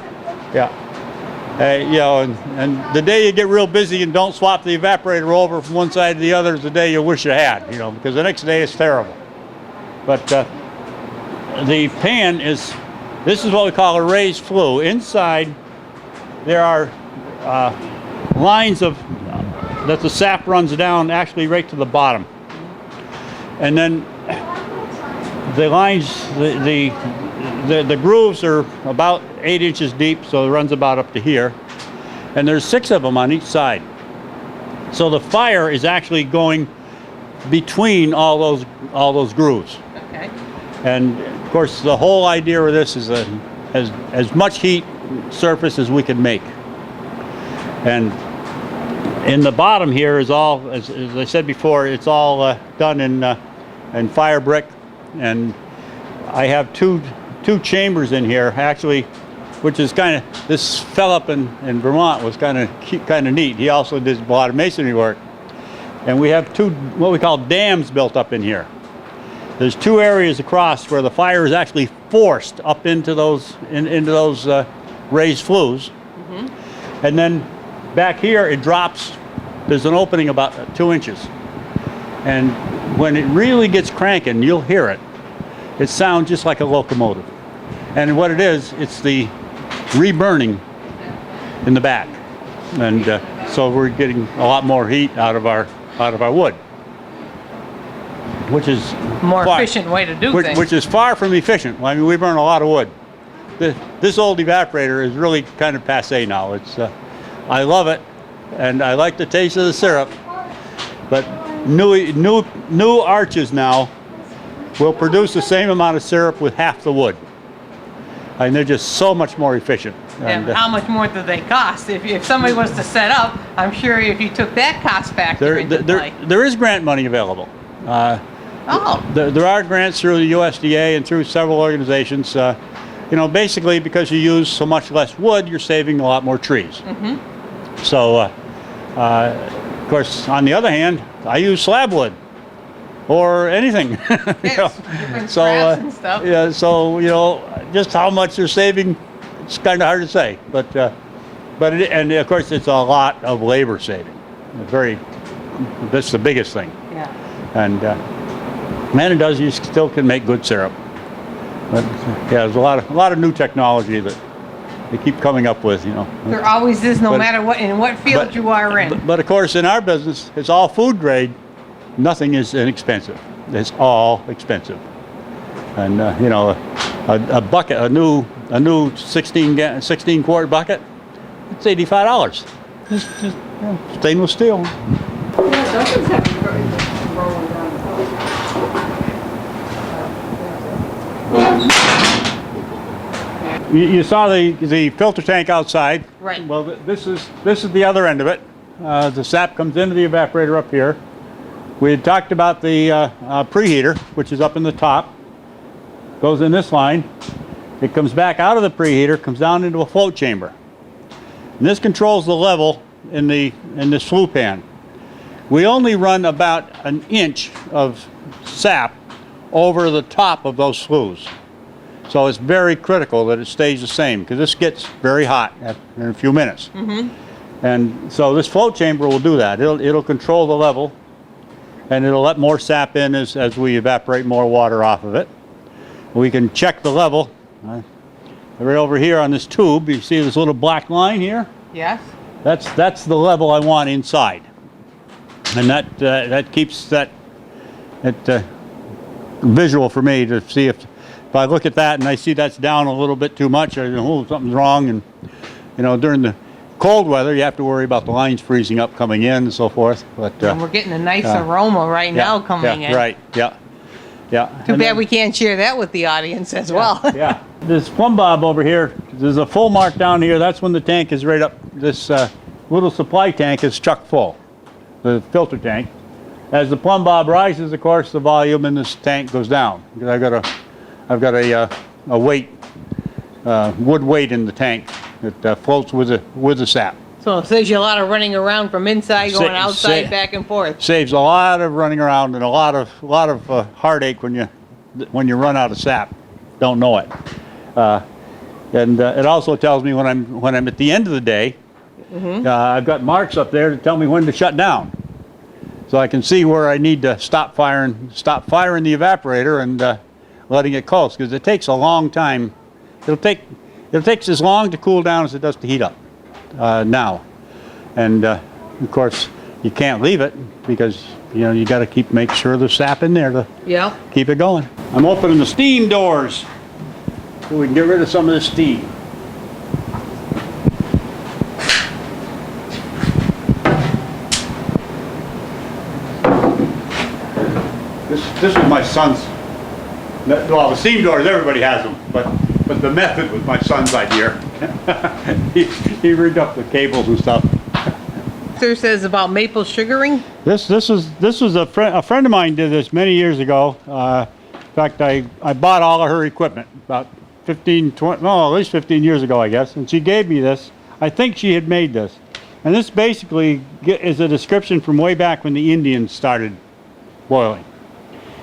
And the day you get real busy and don't swap the evaporator over from one side to the other is the day you wish you had, because the next day is terrible. But the pan this is what we call a raised flue. Inside there are lines that the sap runs down actually right to the bottom. And then the lines, the grooves are about 8 inches deep, so it runs about up to here. And there's 6 of them on each side. So the fire is actually going between all those grooves. Okay. And of course, the whole idea of this is as much heat surface as we can make. And in the bottom here is all, as I said before, it's all done in fire brick. And I have two chambers in here actually, which is this fella up in Vermont was kind of neat. He also did a lot of masonry work. And we have 2 what we call dams built up in here. There's 2 areas across where the fire is actually forced up into those raised flues. Mm-hmm. And then back here it drops. There's an opening about 2 inches. And when it really gets cranking, you'll hear it. It sounds just like a locomotive. And what it is, it's the reburning in the back. And so we're getting a lot more heat out of our wood. which is More far- efficient way to do which, things. which is far from efficient. I mean, we burn a lot of wood. This old evaporator is really kind of passe now. It's, I love it, and I like the taste of the syrup. But new arches now will produce the same amount of syrup with half the wood. And they're just so much more efficient. Yeah, And, but how much more do they cost? If somebody was to set up, I'm sure if you took that cost factor into play. there is grant money available. Oh, There are grants through the USDA and through several organizations. You know, basically because you use so much less wood, you're saving a lot more trees. So, of course, on the other hand, I use slab wood or anything. You know. yes, different So, scraps and stuff. yeah, so you know, just how much they're saving, it's kind of hard to say. But and of course, it's a lot of labor saving. That's the biggest thing. Yeah. And man, it does. You still can make good syrup. But yeah, there's a lot of new technology that they keep coming up with. You know. There always is, no But- matter what field but- you are in. But of course, in our business, it's all food grade. Nothing is inexpensive. It's all expensive. And you know, a bucket, a new 16 quart bucket, it's $85. Just you know, stainless steel. You saw the filter tank outside. Right. Well, this is the other end of it. The sap comes into the evaporator up here. We had talked about the preheater, which is up in the top. Goes in this line. It comes back out of the preheater, comes down into a float chamber. And this controls the level in this flue pan. We only run about an inch of sap over the top of those flues. So it's very critical that it stays the same because this gets very hot in a few minutes. And so this float chamber will do that. It'll control the level, and it'll let more sap in as we evaporate more water off of it. We can check the level. Right over here on this tube, you see this little black line here? Yes. That's the level I want inside. And that keeps that visual for me to see if I look at that and I see that's down a little bit too much, I know, oh, something's wrong. And you know, during the cold weather, you have to worry about the lines freezing up coming in and so forth. But And we're getting a nice aroma right now coming in. Right. Yeah. Yeah. Too And bad then- we can't share that with the audience as well. Yeah. This plumb bob over here, there's a full mark down here. That's when the tank is right up. This little supply tank is chock full, the filter tank. As the plumb bob rises, of course, the volume in this tank goes down. Because I've got a weight, wood weight in the tank that floats with the sap. So it saves you a lot of running around from inside, going outside, back and forth. Saves a lot of running around and a lot of heartache when you run out of sap. Don't know it. And it also tells me when I'm at the end of the day, I've got marks up there to tell me when to shut down, so I can see where I need to stop firing the evaporator and letting it close, because it takes a long time. It takes as long to cool down as it does to heat up now, and of course you can't leave it because you know you got to make sure there's sap in there to Yeah. keep it going. I'm opening the steam doors so we can get rid of some of this steam. This was my son's. Well, the steam doors, everybody has them, but the method was my son's idea. he rigged up the cables and stuff. There says about maple sugaring. This was a friend of mine did this many years ago. In fact, I bought all of her equipment about 15, 20, no, at least 15 years ago, I guess. And she gave me this. I think she had made this. And this basically is a description from way back when the Indians started boiling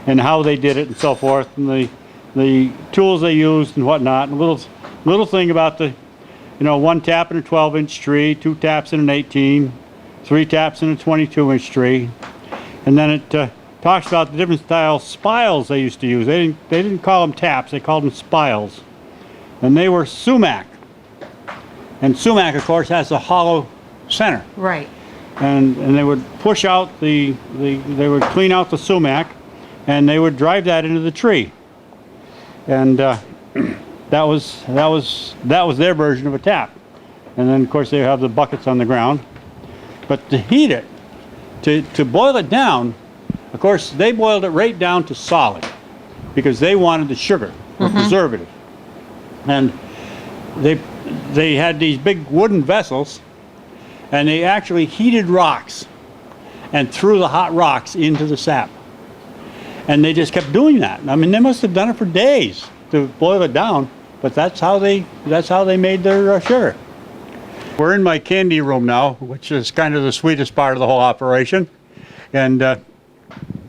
and how they did it and so forth, and the tools they used and whatnot. And a little thing about the, you know, 1 tap in a 12-inch tree, 2 taps in an 18, 3 taps in a 22-inch tree. And then it talks about the different style spiles they used to use. They didn't call them taps, they called them spiles. And they were sumac. And sumac, of course, has a hollow center. Right. And they would push out they would clean out the sumac, and they would drive that into the tree. And that was their version of a tap. And then of course they have the buckets on the ground. But to heat it, to boil it down, of course they boiled it right down to solid because they wanted the sugar or preservative. And they had these big wooden vessels, and they actually heated rocks and threw the hot rocks into the sap. And they just kept doing that. I mean, they must have done it for days to boil it down, but that's how they made their sugar. We're in my candy room now, which is kind of the sweetest part of the whole operation. And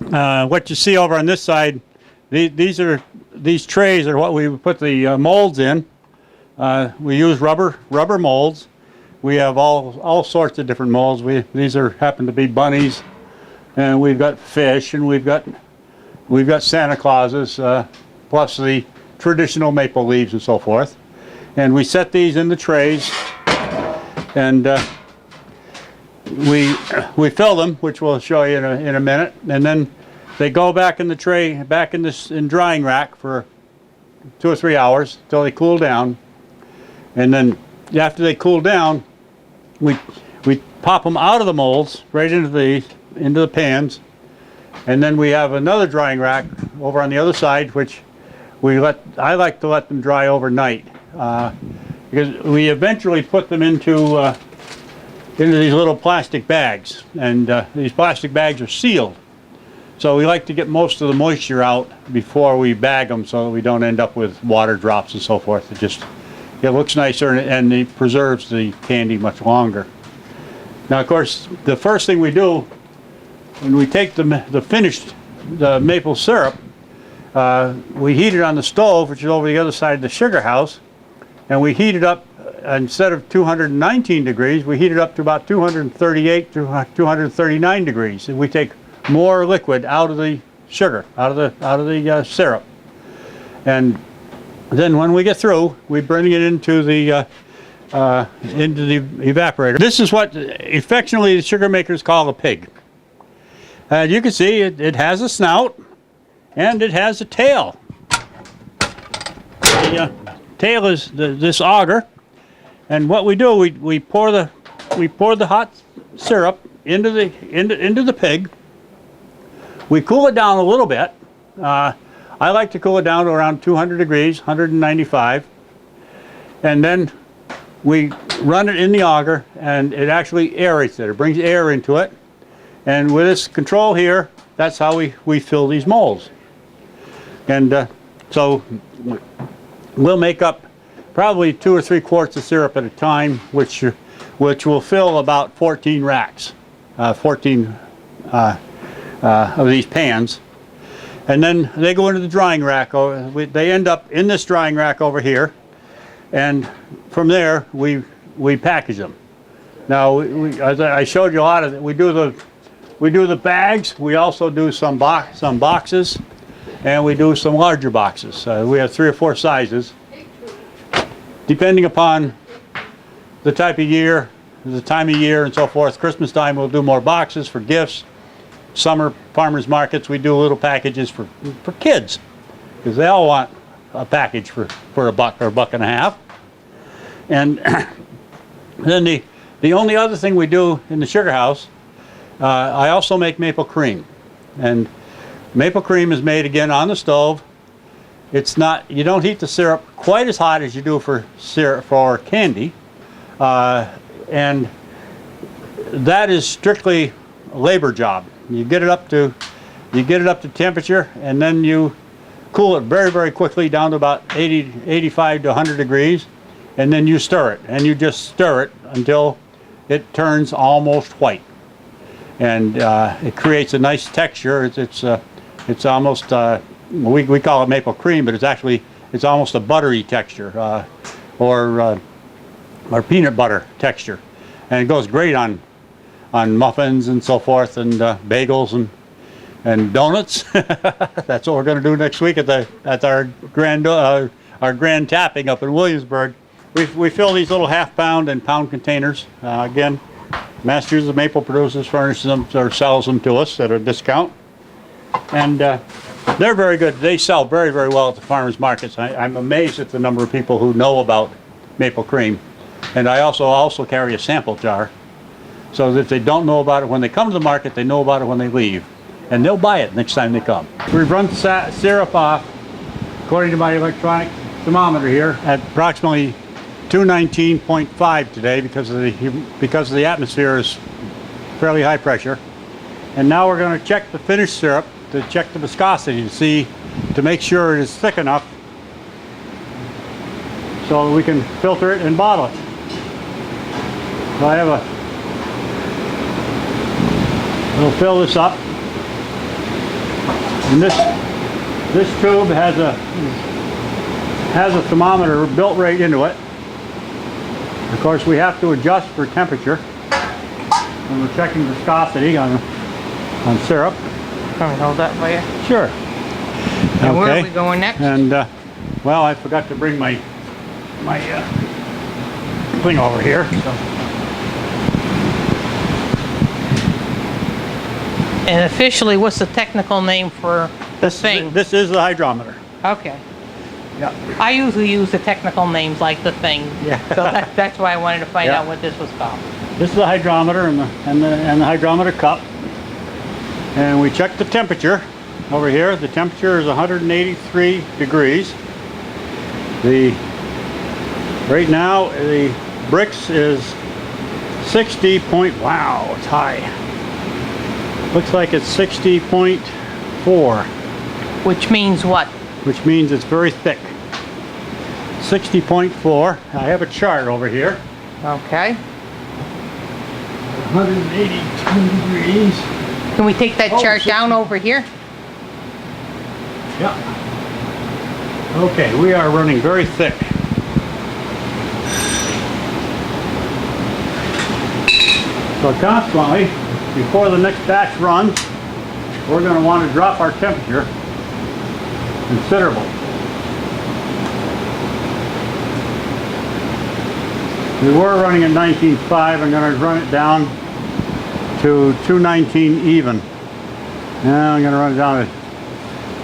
what you see over on this side, these trays are what we put the molds in. We use rubber molds. We have all sorts of different molds. These happen to be bunnies, and we've got fish, and we've got Santa Clauses, plus the traditional maple leaves and so forth. And we set these in the trays, and we fill them, which we'll show you in a minute, and then they go back in the tray, back in this drying rack for 2 or 3 hours until they cool down. And then after they cool down, we pop them out of the molds right into the pans, and then we have another drying rack over on the other side, which I like to let them dry overnight, because we eventually put them into these little plastic bags, and these plastic bags are sealed. So we like to get most of the moisture out before we bag them, so that we don't end up with water drops and so forth. It looks nicer, and it preserves the candy much longer. Now, of course, the first thing we do when we take the finished maple syrup, we heat it on the stove, which is over the other side of the sugar house, and we heat it up. Instead of 219 degrees, we heat it up to about 238 to 239 degrees, and we take more liquid out of the sugar, out of the syrup. And then when we get through, we bring it into the evaporator. This is what affectionately the sugar makers call a pig. And you can see it has a snout and it has a tail. The tail is this auger, and what we do, we pour the hot syrup into the pig. We cool it down a little bit. I like to cool it down to around 200 degrees, 195, and then we run it in the auger, and it actually aerates it. It brings air into it, and with this control here, that's how we fill these molds. And so we'll make up probably 2 or 3 quarts of syrup at a time, which will fill about 14 racks, 14 of these pans. And then they go into the drying rack. They end up in this drying rack over here, and from there we package them. Now, as I showed you a lot of it, we do the bags. We also do some boxes, and we do some larger boxes. We have 3 or 4 sizes, depending upon the type of year, the time of year, and so forth. Christmas time, we'll do more boxes for gifts. Summer farmers markets, we do little packages for kids, because they all want a package for $1 or $1.50. And then the only other thing we do in the sugar house, I also make maple cream. And maple cream is made again on the stove. It's not, you don't heat the syrup quite as hot as you do for syrup for candy, and that is strictly a labor job. You get it up to temperature, and then you cool it very, very quickly down to about 85 to 100 degrees, and then you stir it, and you just stir it until it turns almost white, and it creates a nice texture. It's almost we call it maple cream, but it's almost a buttery texture, or peanut butter texture, and it goes great on muffins and so forth, and bagels and donuts. That's what we're going to do next week at our grand tapping up in Williamsburg. We fill these little half-pound and pound containers. Again, Massachusetts Maple Producers furnishes them or sells them to us at a discount. And they're very good. They sell very, very well at the farmers markets. I'm amazed at the number of people who know about maple cream. And I also carry a sample jar, so that if they don't know about it when they come to the market, they know about it when they leave. And they'll buy it next time they come. We've run syrup off, according to my electronic thermometer here, at approximately 219.5 today because of the atmosphere is fairly high pressure. And now we're going to check the finished syrup to check the viscosity to make sure it is thick enough so that we can filter it and bottle it. So I have we'll fill this up. And this tube has a thermometer built right into it. Of course, we have to adjust for temperature when we're checking viscosity on syrup. Can we hold that for you? Sure. And where are we going next? And well, I forgot to bring my thing over here. So. And officially, what's the technical name for the thing? This is the hydrometer. Okay. Yeah. I usually use the technical names like the thing. Yeah. So that's why I wanted to find Yeah. out what this was called. This is the hydrometer and the hydrometer cup. And we check the temperature over here. The temperature is 183 degrees. Right now the Brix is 60 point. Wow, it's high. Looks like it's 60.4. Which means what? Which means it's very thick. 60.4. I have a chart over here. Okay. 182 degrees. Can we take that Oh, chart 60. down over here? Yeah. Okay, we are running very thick. So consequently, before the next batch runs, we're going to want to drop our temperature considerably. We were running at 19.5. I'm going to run it down to 219 even. Now I'm going to run it down to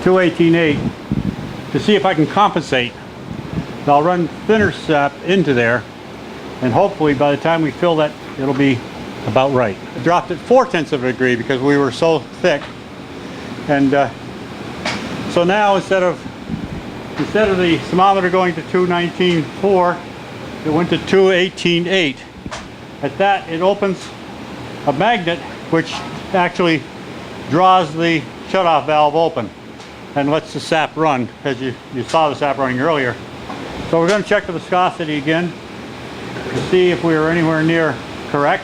218.8 to see if I can compensate. So I'll run thinner sap into there, and hopefully by the time we fill that, it'll be about right. I dropped it 0.4 of a degree because we were so thick, and so now instead of the thermometer going to 219.4, it went to 218.8. At that, it opens a magnet which actually draws the shutoff valve open and lets the sap run, as you saw the sap running earlier. So we're going to check the viscosity again to see if we are anywhere near correct.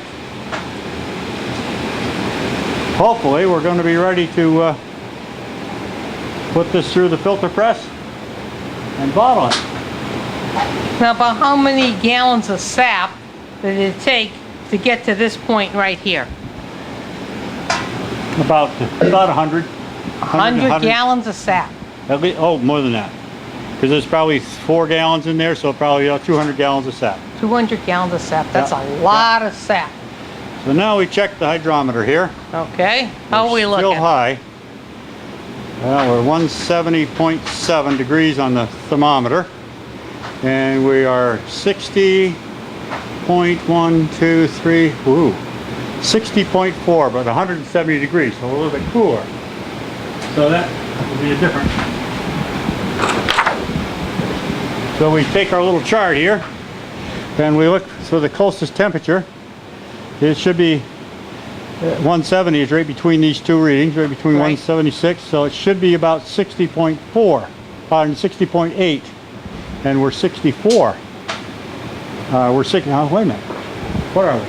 Hopefully we're going to be ready to put this through the filter press and bottle it. Now, about how many gallons of sap did it take to get to this point right here? About 100. 100 gallons of sap. At least, oh, more than that. Because there's probably 4 gallons in there, so probably 200 gallons of sap. 200 gallons of sap. That's Yeah. a lot of sap. So now we check the hydrometer here. Okay. How are we Still looking? high. Well, we're 170.7 degrees on the thermometer. And we are 60.123, ooh, 60.4, but 170 degrees, so a little bit cooler. So that will be a different. So we take our little chart here, and we look for the closest temperature. It should be 170 is right between these two readings, right between Right. 176, so it should be about 60.4, 60.8. And we're 64. We're 60. Oh, wait a minute. What are we?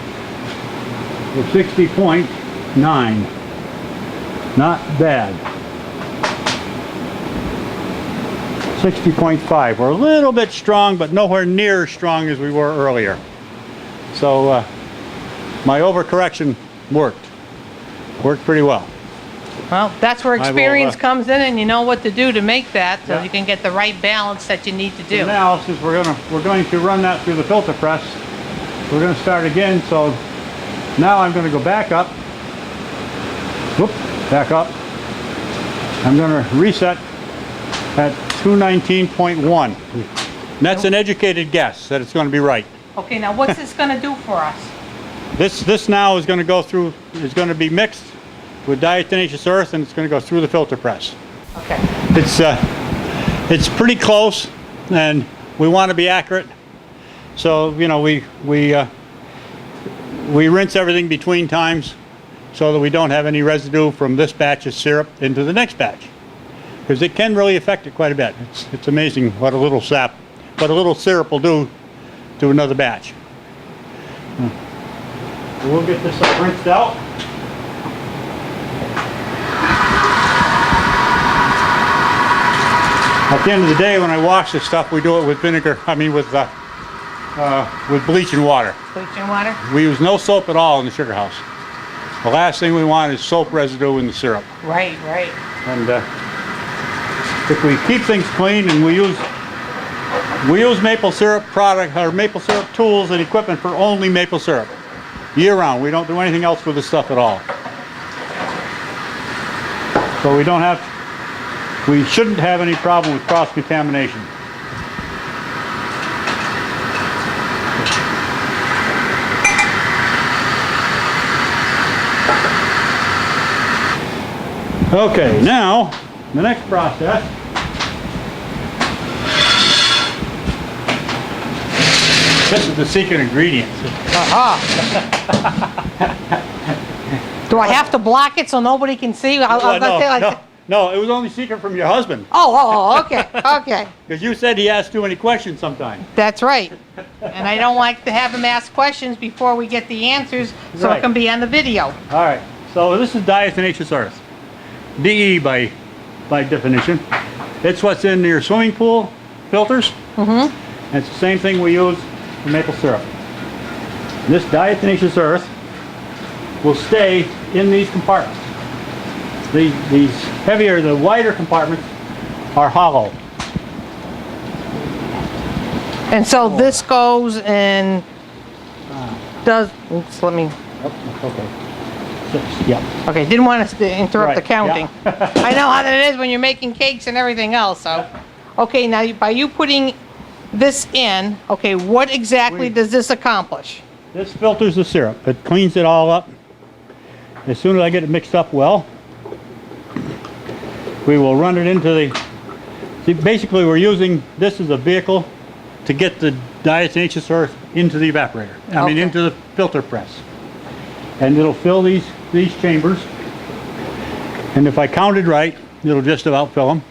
We're 60.9. Not bad. 60.5. We're a little bit strong, but nowhere near as strong as we were earlier. So my overcorrection worked. Worked pretty well. Well, that's where I will, experience comes in, and you know what to do to make that, so Yeah. you can get the right balance that you need to do. So now, since we're going to run that through the filter press, we're going to start again. So now I'm going to go back up. Whoop, back up. I'm going to reset at 219.1. And that's an educated guess that it's going to be right. Okay, now what's this going to do for us? This now is going to go through, is going to be mixed with diatomaceous earth, and it's going to go through the filter press. Okay. It's pretty close, and we want to be accurate. So, you know, we rinse everything between times so that we don't have any residue from this batch of syrup into the next batch, because it can really affect it quite a bit. It's amazing what a little syrup will do to another batch. We'll get this all rinsed out. At the end of the day, when I wash this stuff, we do it with vinegar. I mean, with bleach and water. Bleach and water? We use no soap at all in the sugar house. The last thing we want is soap residue in the syrup. Right, right. And if we keep things clean, and we use maple syrup product or maple syrup tools and equipment for only maple syrup year round. We don't do anything else with this stuff at all. So we shouldn't have any problem with cross-contamination. Okay, now the next process. This is the secret ingredient. Do I have to block it so nobody can see? No, it was only secret from your husband. Okay, okay. Because you said he asked too many questions sometimes. That's right. And I don't like to have him ask questions before we get the answers, so Right. it can be on the video. All right, so this is diatomaceous earth. DE by definition. It's what's in your swimming pool filters. And it's the same thing we use for maple syrup. This diatomaceous earth will stay in these compartments. These heavier, the wider compartments are hollow. And so this goes and does, oops, let me, Okay. 6, yep. okay, didn't want us to interrupt the Right, counting. I know how that is when you're making cakes and everything else, so. Okay, now by you putting this in, okay, what exactly does this accomplish? This filters the syrup. It cleans it all up. As soon as I get it mixed up well, we will run it into the... See, basically, we're using this as a vehicle to get the diatomaceous earth into the evaporator. I mean, Okay. into the filter press. And it'll fill these chambers. And if I counted right, it'll just about fill them.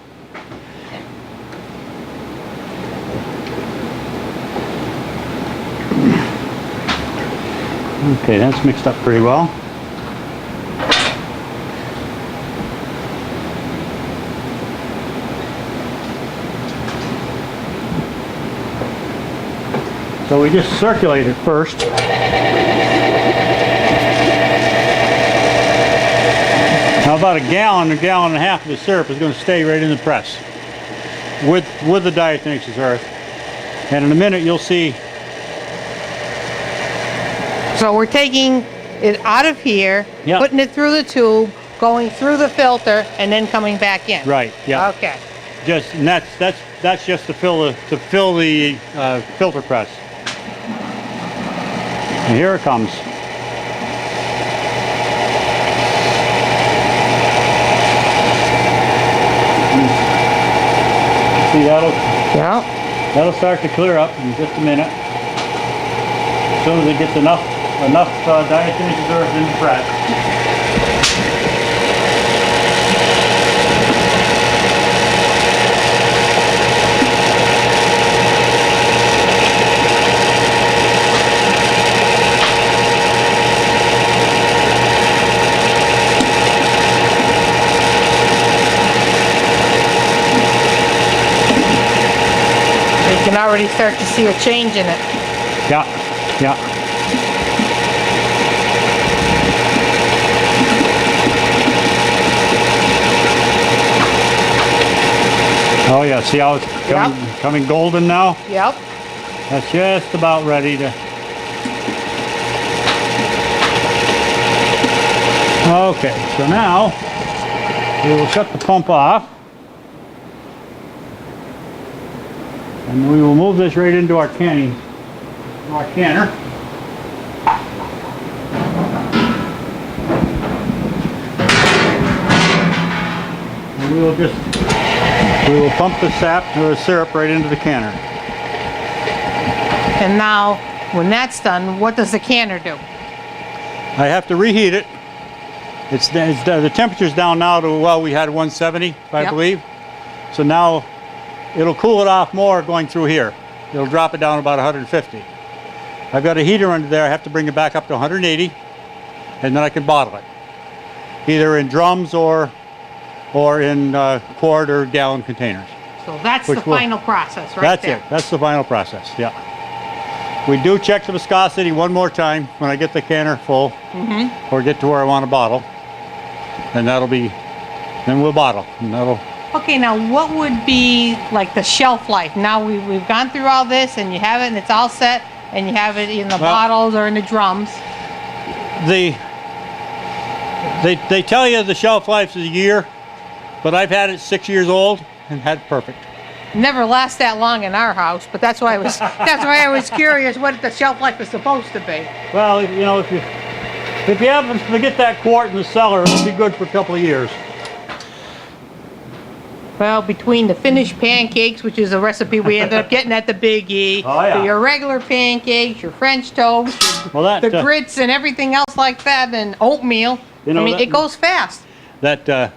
Okay, that's mixed up pretty well. So we just circulate it first. Now about a gallon and a half of the syrup is going to stay right in the press with the diatomaceous earth. And in a minute you'll see. So we're taking it out of here, Yep. putting it through the tube, going through the filter, and then coming back in. Right, yeah. Okay. And that's just to fill the filter press. And here it comes. See, that'll start to clear up in just a minute. As soon as it gets enough diatomaceous earth in the press. You can already start to see a change in it. Yeah, yeah. Oh yeah, see how it's coming golden now? Yep. That's just about ready to... Okay, so now We will shut the pump off. And we will move this right into our canning, our canner. And we will pump the sap or the syrup right into the canner. And now, when that's done, what does the canner do? I have to reheat it. The temperature's down now to, well, we had 170, I Yep. believe. So now it'll cool it off more going through here. It'll drop it down about 150. I've got a heater under there. I have to bring it back up to 180, and then I can bottle it, either in drums or in quart or gallon containers. So that's Which the will- final process, right That's there. it. That's the final process. Yeah. We do check the viscosity one more time when I get the canner full, or get to where I want to bottle, and then we'll bottle, and that'll. Okay, now what would be like the shelf life? Now we've gone through all this and you have it and it's all set and you have it in the bottles or in the drums. They tell you the shelf life is a year, but I've had it 6 years old and had perfect. Never lasts that long in our house, but that's why I was curious what the shelf life is supposed to be. Well, you know, if you happen to get that quart in the cellar, it'll be good for a couple of years. Well, between the finished pancakes, which is a recipe we ended up getting at the Big E, Oh, yeah. your regular pancakes, your French toast, Well, the grits and everything else like that, and oatmeal. You know, I mean, that- it goes fast. That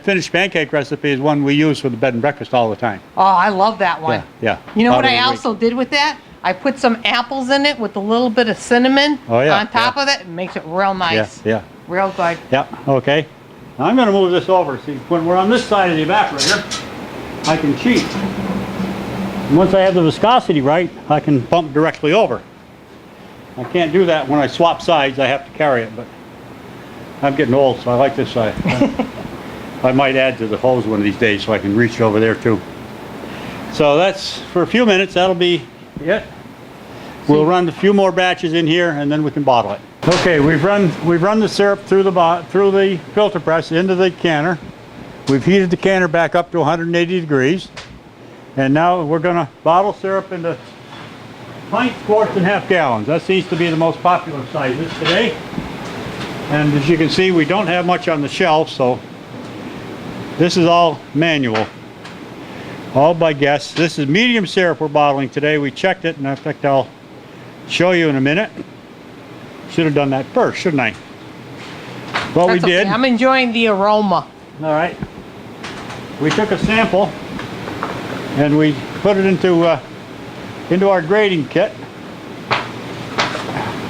finished pancake recipe is one we use for the bed and breakfast all the time. Oh, I love that one. Yeah. You know Out what of I the week. also did with that? I put some apples in it with a little bit of cinnamon Oh, yeah, on top of it. It makes it real nice. Yeah. Real good. Yeah. Okay. Now I'm going to move this over. See, when we're on this side of the evaporator, I can cheat. And once I have the viscosity right, I can pump directly over. I can't do that when I swap sides. I have to carry it, but I'm getting old, so I like this side. I might add to the hose one of these days so I can reach over there too. So that's for a few minutes. That'll be it. We'll run a few more batches in here, and then we can bottle it. Okay, we've run the syrup through the filter press into the canner. We've heated the canner back up to 180 degrees, and now we're going to bottle syrup into pints, quarts, and half gallons. That seems to be the most popular sizes today. And as you can see, we don't have much on the shelf, so this is all manual, all by guess. This is medium syrup we're bottling today. We checked it, and in fact I'll show you in a minute. Should have done that first, shouldn't I? Well, we That's okay. did. I'm enjoying the aroma. All right. We took a sample and we put it into our grading kit.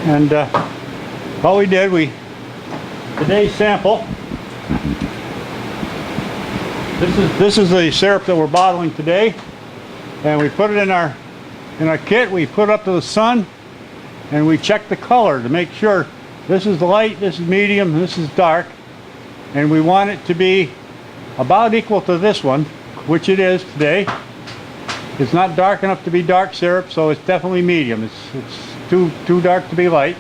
And what we did, today's sample. This is the syrup that we're bottling today, and we put it in our kit. We put it up to the sun, and we check the color to make sure this is light, this is medium, this is dark, and we want it to be about equal to this one, which it is today. It's not dark enough to be dark syrup, so it's definitely medium. It's too dark to be light.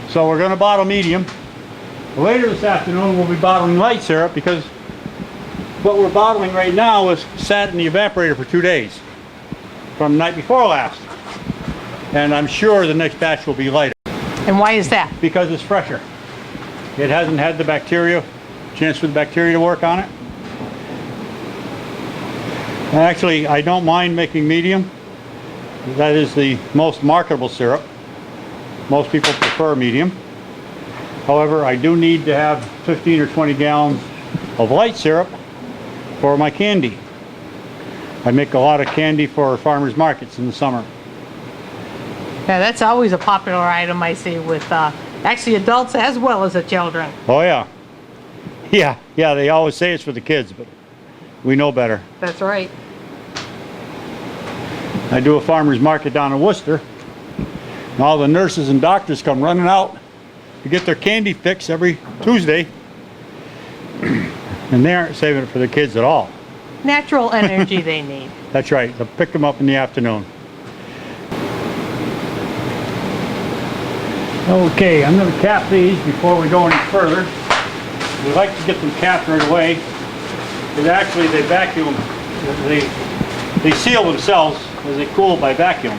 So we're going to bottle medium. Later this afternoon we'll be bottling light syrup, because what we're bottling right now is sat in the evaporator for 2 days from the night before last. And I'm sure the next batch will be lighter And why is that? because it's fresher. It hasn't had the chance for the bacteria to work on it. And actually, I don't mind making medium. That is the most marketable syrup. Most people prefer medium. However, I do need to have 15 or 20 gallons of light syrup for my candy. I make a lot of candy for farmers markets in the summer. Yeah, that's always a popular item I see with actually adults as well as the children. Oh yeah. Yeah, they always say it's for the kids, but we know better. That's right. I do a farmer's market down in Worcester, and all the nurses and doctors come running out to get their candy fix every Tuesday, and they aren't saving it for the kids at all. Natural energy they need. That's right, they'll pick them up in the afternoon. Okay, I'm going to cap these before we go any further. we like to get them capped right away. And actually they vacuum, they seal themselves as they cool by vacuum.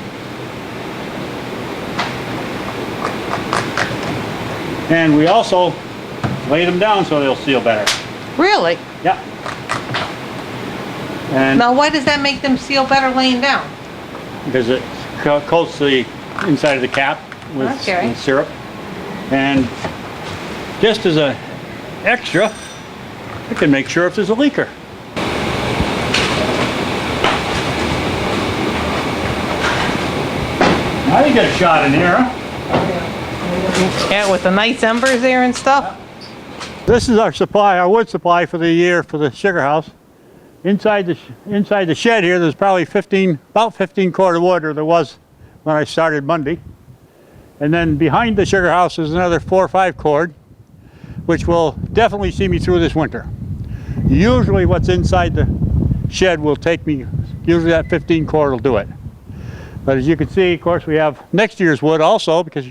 And we also lay them down so they'll seal better. Really? Yeah. And Now, why does that make them seal better laying down? because it coats the inside of the cap with, Okay. with syrup. And just as an extra, I can make sure if there's a leaker. Now you get a shot in here, huh? Yeah, with the nice embers there and stuff. This is our supply, our wood supply for the year for the sugar house. Inside the shed here, there's probably about 15 cord of wood, or there was when I started Monday. And then behind the sugar house is another 4 or 5 cord, which will definitely see me through this winter. Usually what's inside the shed will take me, usually that 15 cord will do it. But as you can see, of course, we have next year's wood also, because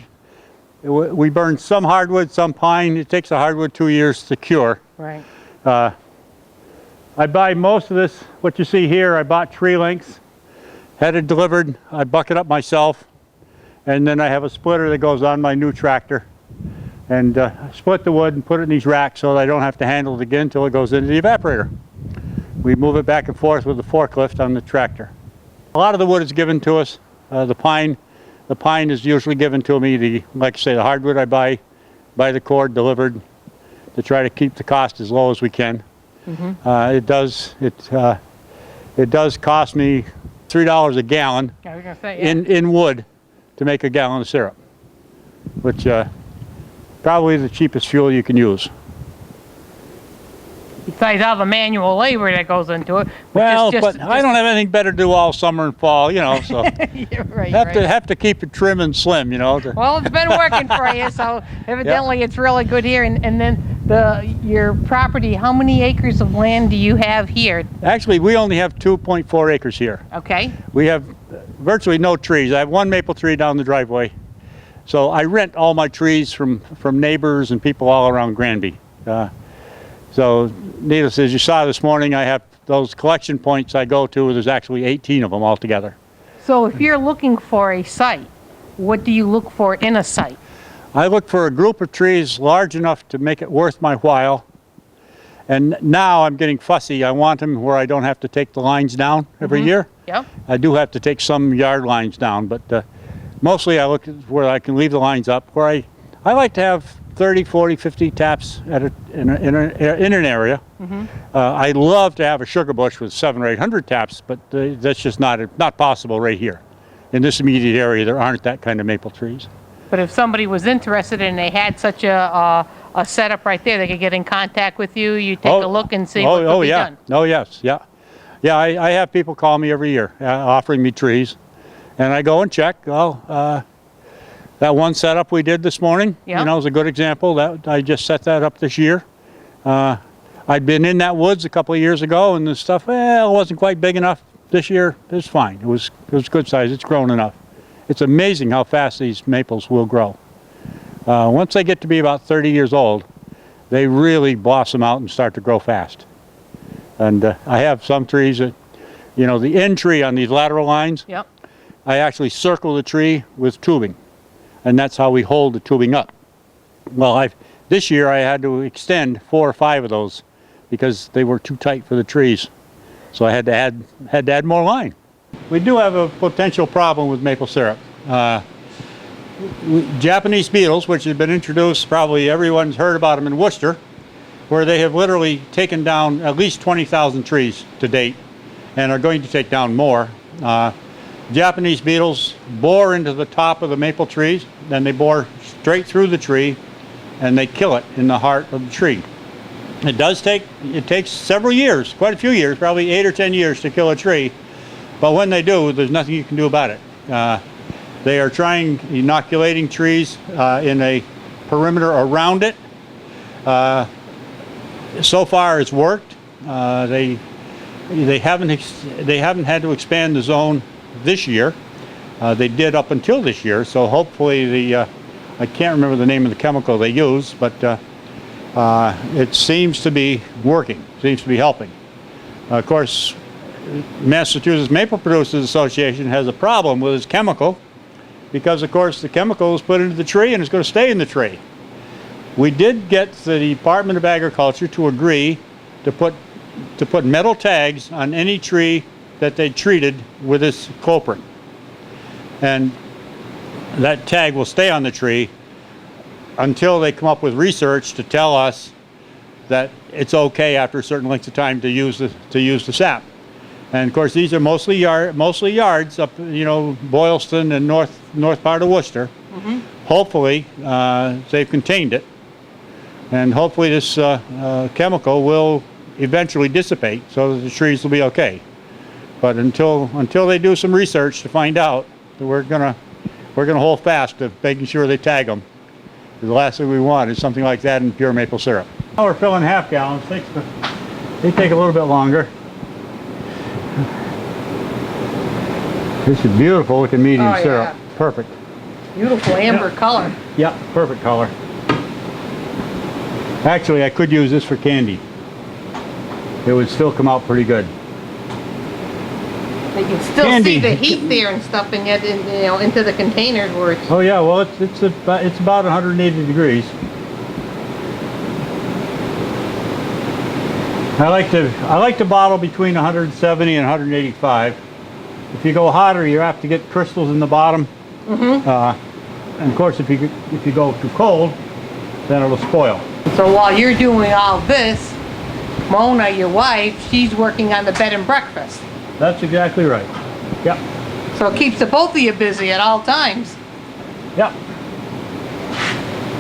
we burn some hardwood, some pine. It takes the hardwood 2 years to cure. Right. I buy most of this, what you see here, I bought tree lengths, had it delivered, I bucket up myself, and then I have a splitter that goes on my new tractor. And I split the wood and put it in these racks so that I don't have to handle it again until it goes into the evaporator. We move it back and forth with the forklift on the tractor. A lot of the wood is given to us. The pine is usually given to me. Like I say, the hardwood I buy the cord delivered to try to keep the cost as low as we can. Mm-hmm. It does cost me $3 a gallon I was gonna say, yeah. in wood to make a gallon of syrup, which probably the cheapest fuel you can use. Besides all the manual labor that goes into it. Well, but I don't have anything better to do all summer and fall, you know, so You're right, have to keep it trim and slim, you know. Well, it's been working for you, so evidently it's really good here. And then your property, how many acres of land do you have here? Actually, we only have 2.4 acres here. Okay. We have virtually no trees. I have one maple tree down the driveway. So I rent all my trees from neighbors and people all around Granby. So needless, as you saw this morning, I have those collection points I go to. There's actually 18 of them altogether. So if you're looking for a site, what do you look for in a site? I look for a group of trees large enough to make it worth my while. And now I'm getting fussy. I want them where I don't have to take the lines down every year. Yep. I do have to take some yard lines down, but mostly I look at where I can leave the lines up, where I like to have 30, 40, 50 taps in an area. Mm-hmm. I love to have a sugar bush with 700 or 800 taps, but that's just not possible right here. In this immediate area, there aren't that kind of maple trees. But if somebody was interested and they had such a setup right there, they could get in contact with you. You take a look and see what could be done. Oh yes, yeah. Yeah, I have people call me every year offering me trees, and I go and check. Well, that one setup we did this morning, Yeah. you know, is a good example. That I just set that up this year. I'd been in that woods a couple of years ago, and the stuff, well, it wasn't quite big enough. This year, it was fine. It was good size. It's grown enough. It's amazing how fast these maples will grow. Once they get to be about 30 years old, they really blossom out and start to grow fast. And I have some trees that, you know, the end tree on these lateral lines, Yep. I actually circle the tree with tubing. And that's how we hold the tubing up. Well, this year I had to extend 4 or 5 of those because they were too tight for the trees. So I had to add more line. We do have a potential problem with maple syrup. Japanese beetles, which have been introduced, probably everyone's heard about them in Worcester, where they have literally taken down at least 20,000 trees to date and are going to take down more. Japanese beetles bore into the top of the maple trees, then they bore straight through the tree, and they kill it in the heart of the tree. It takes several years, quite a few years, probably 8 or 10 years to kill a tree, but when they do, there's nothing you can do about it. They are trying inoculating trees in a perimeter around it. So far it's worked. They haven't had to expand the zone this year. They did up until this year, so hopefully I can't remember the name of the chemical they use, but it seems to be working, seems to be helping. Of course, Massachusetts Maple Producers Association has a problem with its chemical because, of course, the chemical is put into the tree and it's going to stay in the tree. We did get the Department of Agriculture to agree to put metal tags on any tree that they treated with this cloprin. And that tag will stay on the tree until they come up with research to tell us that it's okay after a certain length of time to use the sap. And of course, these are mostly yards up, Boylston and north part of Worcester. Mm-hmm. Hopefully, they've contained it, and hopefully this chemical will eventually dissipate, so that the trees will be okay. But until they do some research to find out, we're gonna hold fast to making sure they tag them. The last thing we want is something like that in pure maple syrup. Now we're filling half gallons. They take a little bit longer. This is beautiful looking medium syrup. Yeah. Perfect. Beautiful amber color. Yeah, perfect color. Actually, I could use this for candy. It would still come out pretty good. You can still Candy. see the heat there and stuff, and yet into the containers where it's. Oh yeah, well it's about 180 degrees. I like to bottle between 170 and 185. If you go hotter, you have to get crystals in the bottom. Mm-hmm. And of course, if you go too cold, then it'll spoil. So while you're doing all this, Mona, your wife, she's working on the bed and breakfast. That's exactly right. Yep. So it keeps the both of you busy at all times. Yep.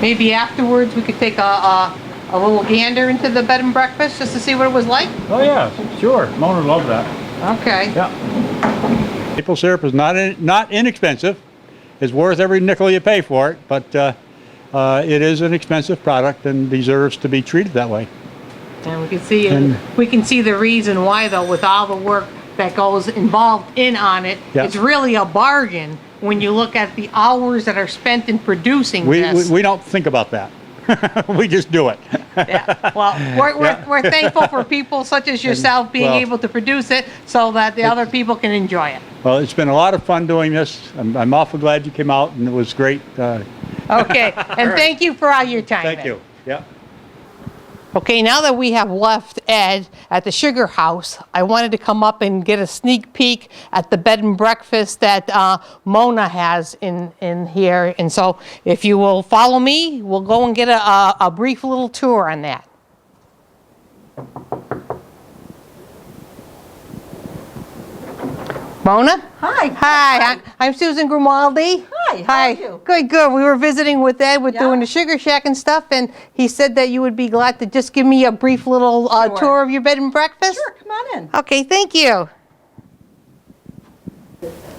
Maybe afterwards we could take a little gander into the bed and breakfast just to see what it was like. Oh yeah, sure. Mona would love that. Okay. Yep. Maple syrup is not inexpensive. It's worth every nickel you pay for it, but it is an expensive product and deserves to be treated that way. And we can see the reason why, though, with all the work that goes involved on it. Yep. It's really a bargain when you look at the hours that are spent in producing this. We don't think about that. We just do it. Yeah. Well, we're thankful for people such as yourself being able to produce it so that the other people can enjoy it. Well, it's been a lot of fun doing this. I'm awful glad you came out, and it was great. Okay, and thank you for all your time. Thank you. Yeah. Okay, now that we have left Ed at the Sugar House, I wanted to come up and get a sneak peek at the bed and breakfast that Mona has in here. And so if you will follow me, we'll go and get a brief little tour on that. Mona? Hi. Hi, I'm Susan Grimaldi. Hi, how are you? Good, good. We were visiting with Ed with Yeah. doing the Sugar Shack and stuff, and he said that you would be glad to just give me a brief little Sure. tour of your bed and breakfast. Sure, come on in. Okay, thank you.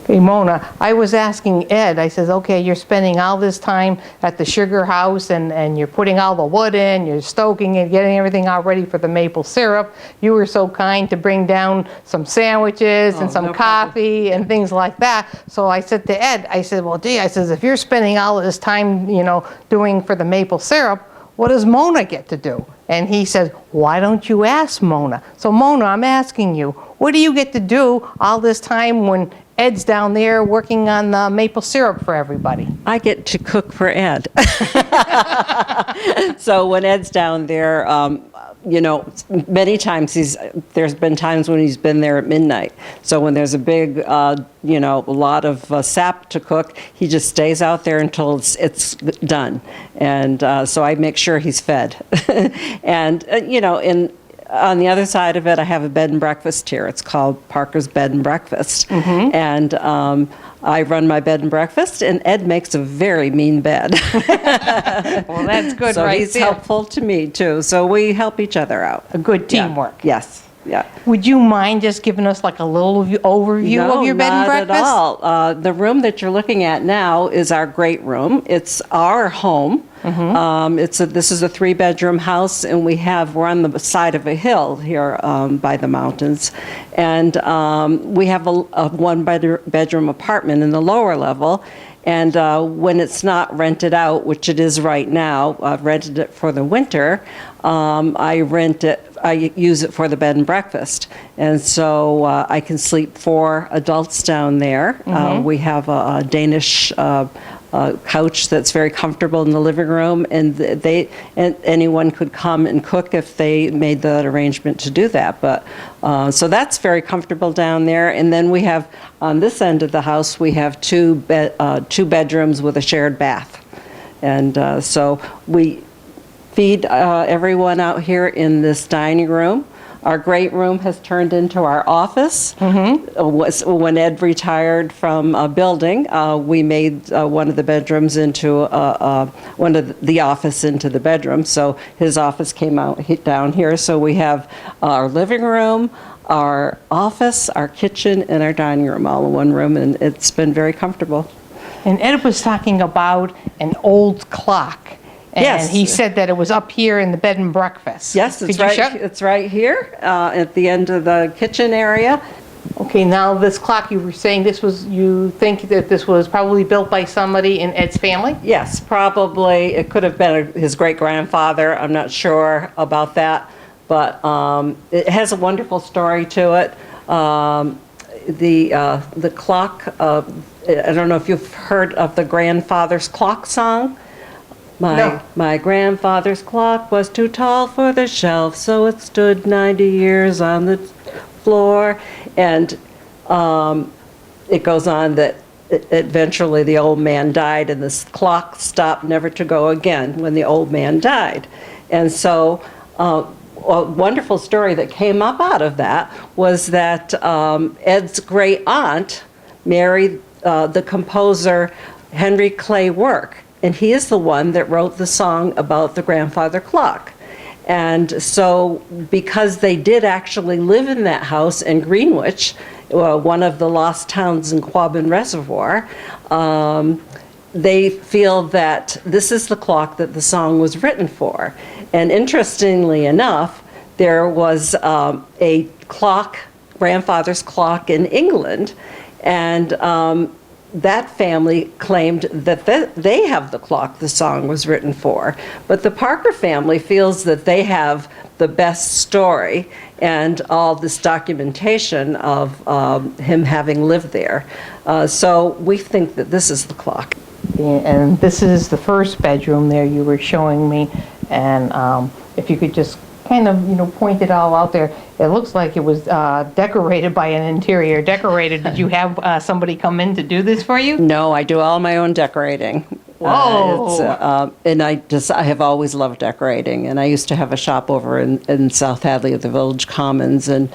Okay, Mona, I was asking Ed, I says, okay, you're spending all this time at the Sugar House and you're putting all the wood in, you're stoking it, getting everything all ready for the maple syrup. You were so kind to bring down some sandwiches and some no problem. coffee and things like that. So I said to Ed, I said, well, gee, I says, if you're spending all this time, doing for the maple syrup, what does Mona get to do? And he said, why don't you ask Mona? So Mona, I'm asking you, what do you get to do all this time when Ed's down there working on the maple syrup for everybody? I get to cook for Ed. So when Ed's down there, many times there's been times when he's been there at midnight. So when there's a big, a lot of sap to cook, he just stays out there until it's done. And so I make sure he's fed. And, on the other side of it, I have a bed and breakfast here. It's called Parker's Bed and Breakfast. Mm-hmm. And I run my bed and breakfast, and Ed makes a very mean bed. Well, that's good, so right he's there. helpful to me, too. So we help each other out. A good teamwork. Yeah. Yes. Yeah. Would you mind just giving us like a little overview of your bed and breakfast? No, not at all. The room that you're looking at now is our great room. It's our home. Mm-hmm. This is a 3-bedroom house, and we're on the side of a hill here by the mountains, and we have a 1-bedroom apartment in the lower level. And when it's not rented out, which it is right now, I've rented it for the winter, I use it for the bed and breakfast. And so I can sleep 4 adults down there. We have a Danish couch that's very comfortable in the living room, and anyone could come and cook if they made that arrangement to do that. But so that's very comfortable down there. And then we have on this end of the house we have 2 bedrooms with a shared bath, and so we feed everyone out here in this dining room. Our great room has turned into our office. When Ed retired from building, we made one of the bedrooms into one of the office into the bedroom. So his office came out down here. So we have our living room, our office, our kitchen, and our dining room all in one room, and it's been very comfortable. And Ed was talking about an old clock. And Yes. he said that it was up here in the bed and breakfast. Yes, it's Could you right. show- It's right here at the end of the kitchen area. Okay, now this clock, you were saying you think that this was probably built by somebody in Ed's family? Yes, probably. It could have been his great-grandfather. I'm not sure about that, but it has a wonderful story to it. The clock, I don't know if you've heard of the grandfather's clock song. No. My grandfather's clock was too tall for the shelf, so it stood 90 years on the floor. And it goes on that eventually the old man died, and this clock stopped never to go again when the old man died. And so a wonderful story that came up out of that was that Ed's great aunt married the composer Henry Clay Work. And he is the one that wrote the song about the grandfather clock. And so because they did actually live in that house in Greenwich, one of the lost towns in Quabbin Reservoir, they feel that this is the clock that the song was written for. And interestingly enough, there was a clock, grandfather's clock in England, and that family claimed that they have the clock the song was written for. But the Parker family feels that they have the best story and all this documentation of him having lived there. So we think that this is the clock. And this is the first bedroom there you were showing me. And if you could just kind of, point it all out there. It looks like it was decorated by an interior decorator. Did you have somebody come in to do this for you? No, I do all my own decorating. Whoa. And I have always loved decorating. And I used to have a shop over in South Hadley at the Village Commons. And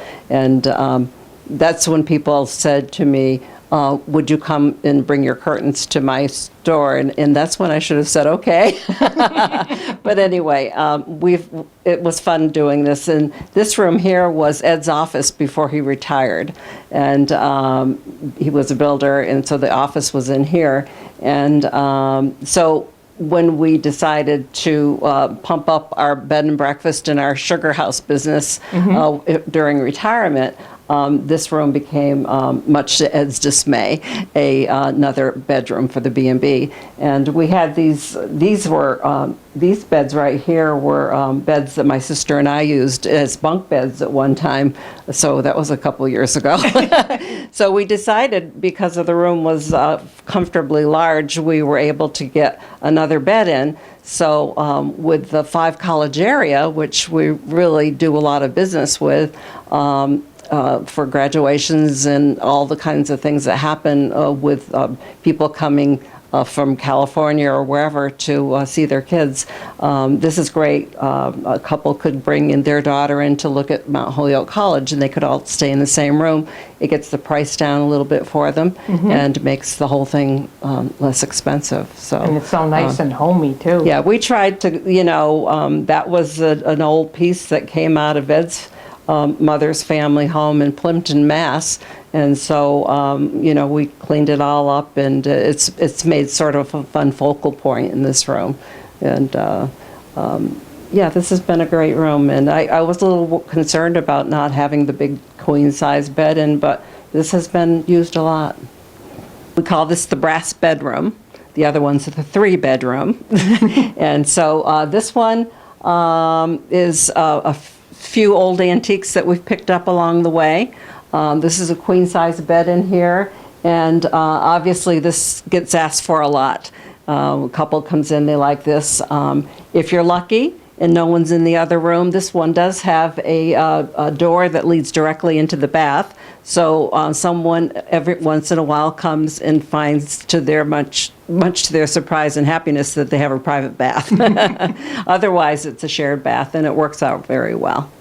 that's when people said to me, would you come and bring your curtains to my store? And that's when I should have said, okay. But anyway, it was fun doing this. And this room here was Ed's office before he retired. And he was a builder, and so the office was in here. And so when we decided to pump up our bed and breakfast and our sugar house business during retirement, this room became, much to Ed's dismay, another bedroom for the B&B. And we had these beds right here were beds that my sister and I used as bunk beds at one time. So that was a couple years ago. So we decided, because the room was comfortably large, we were able to get another bed in. So with the 5 College area, which we really do a lot of business with, for graduations and all the kinds of things that happen with people coming from California or wherever to see their kids. This is great. A couple could bring in their daughter in to look at Mount Holyoke College, and they could all stay in the same room. It gets the price down a little bit for them and makes the whole thing less expensive. So, And it's so nice and homey, too. yeah, we tried to, that was an old piece that came out of Ed's mother's family home in Plimpton, Mass. And so, we cleaned it all up, and it's made sort of a fun focal point in this room. And this has been a great room. And I was a little concerned about not having the big queen-size bed in, but this has been used a lot. We call this the brass bedroom. The other one's the 3-bedroom. And so this one is a few old antiques that we've picked up along the way. This is a queen-size bed in here, and obviously this gets asked for a lot. A couple comes in, they like this. If you're lucky and no one's in the other room, this one does have a door that leads directly into the bath. So someone every once in a while comes and finds, to their much to their surprise and happiness, that they have a private bath. Otherwise, it's a shared bath, and it works out very well.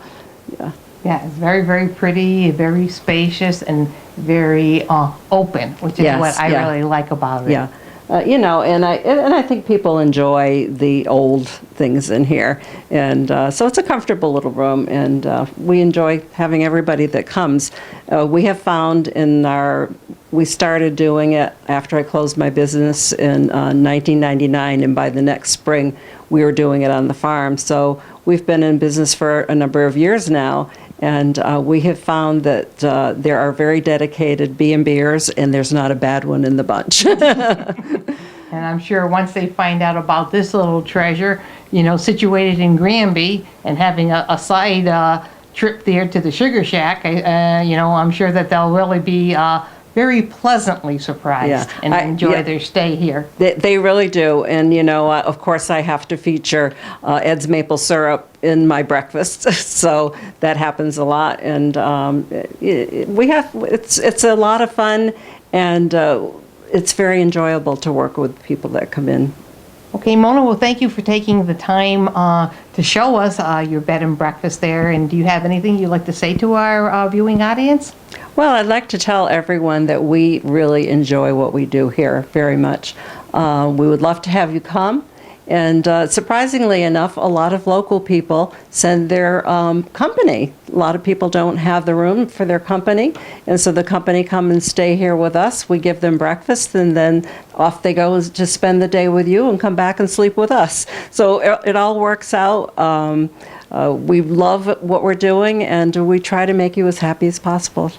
Yeah. Yeah, it's very, very pretty, very spacious, and very open, which is Yes, what I yeah. really like about it. Yeah. And I think people enjoy the old things in here, and so it's a comfortable little room, and we enjoy having everybody that comes. We have found we started doing it after I closed my business in 1999, and by the next spring we were doing it on the farm. So we've been in business for a number of years now. And we have found that there are very dedicated B&Bers, and there's not a bad one in the bunch. And I'm sure once they find out about this little treasure, situated in Granby, and having a side trip there to the Sugar Shack, I'm sure that they'll really be very pleasantly surprised Yeah. and enjoy their stay here. They really do. And, of course, I have to feature Ed's maple syrup in my breakfast. So that happens a lot. And it's a lot of fun, and it's very enjoyable to work with people that come in. Okay, Mona, well, thank you for taking the time to show us your bed and breakfast there. And do you have anything you'd like to say to our viewing audience? Well, I'd like to tell everyone that we really enjoy what we do here very much. We would love to have you come. And surprisingly enough, a lot of local people send their company. A lot of people don't have the room for their company, and so the company come and stay here with us. We give them breakfast, and then off they go to spend the day with you and come back and sleep with us. So it all works out. We love what we're doing, and we try to make you as happy as possible.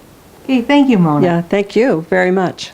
Okay, thank you, Mona. Yeah, thank you very much.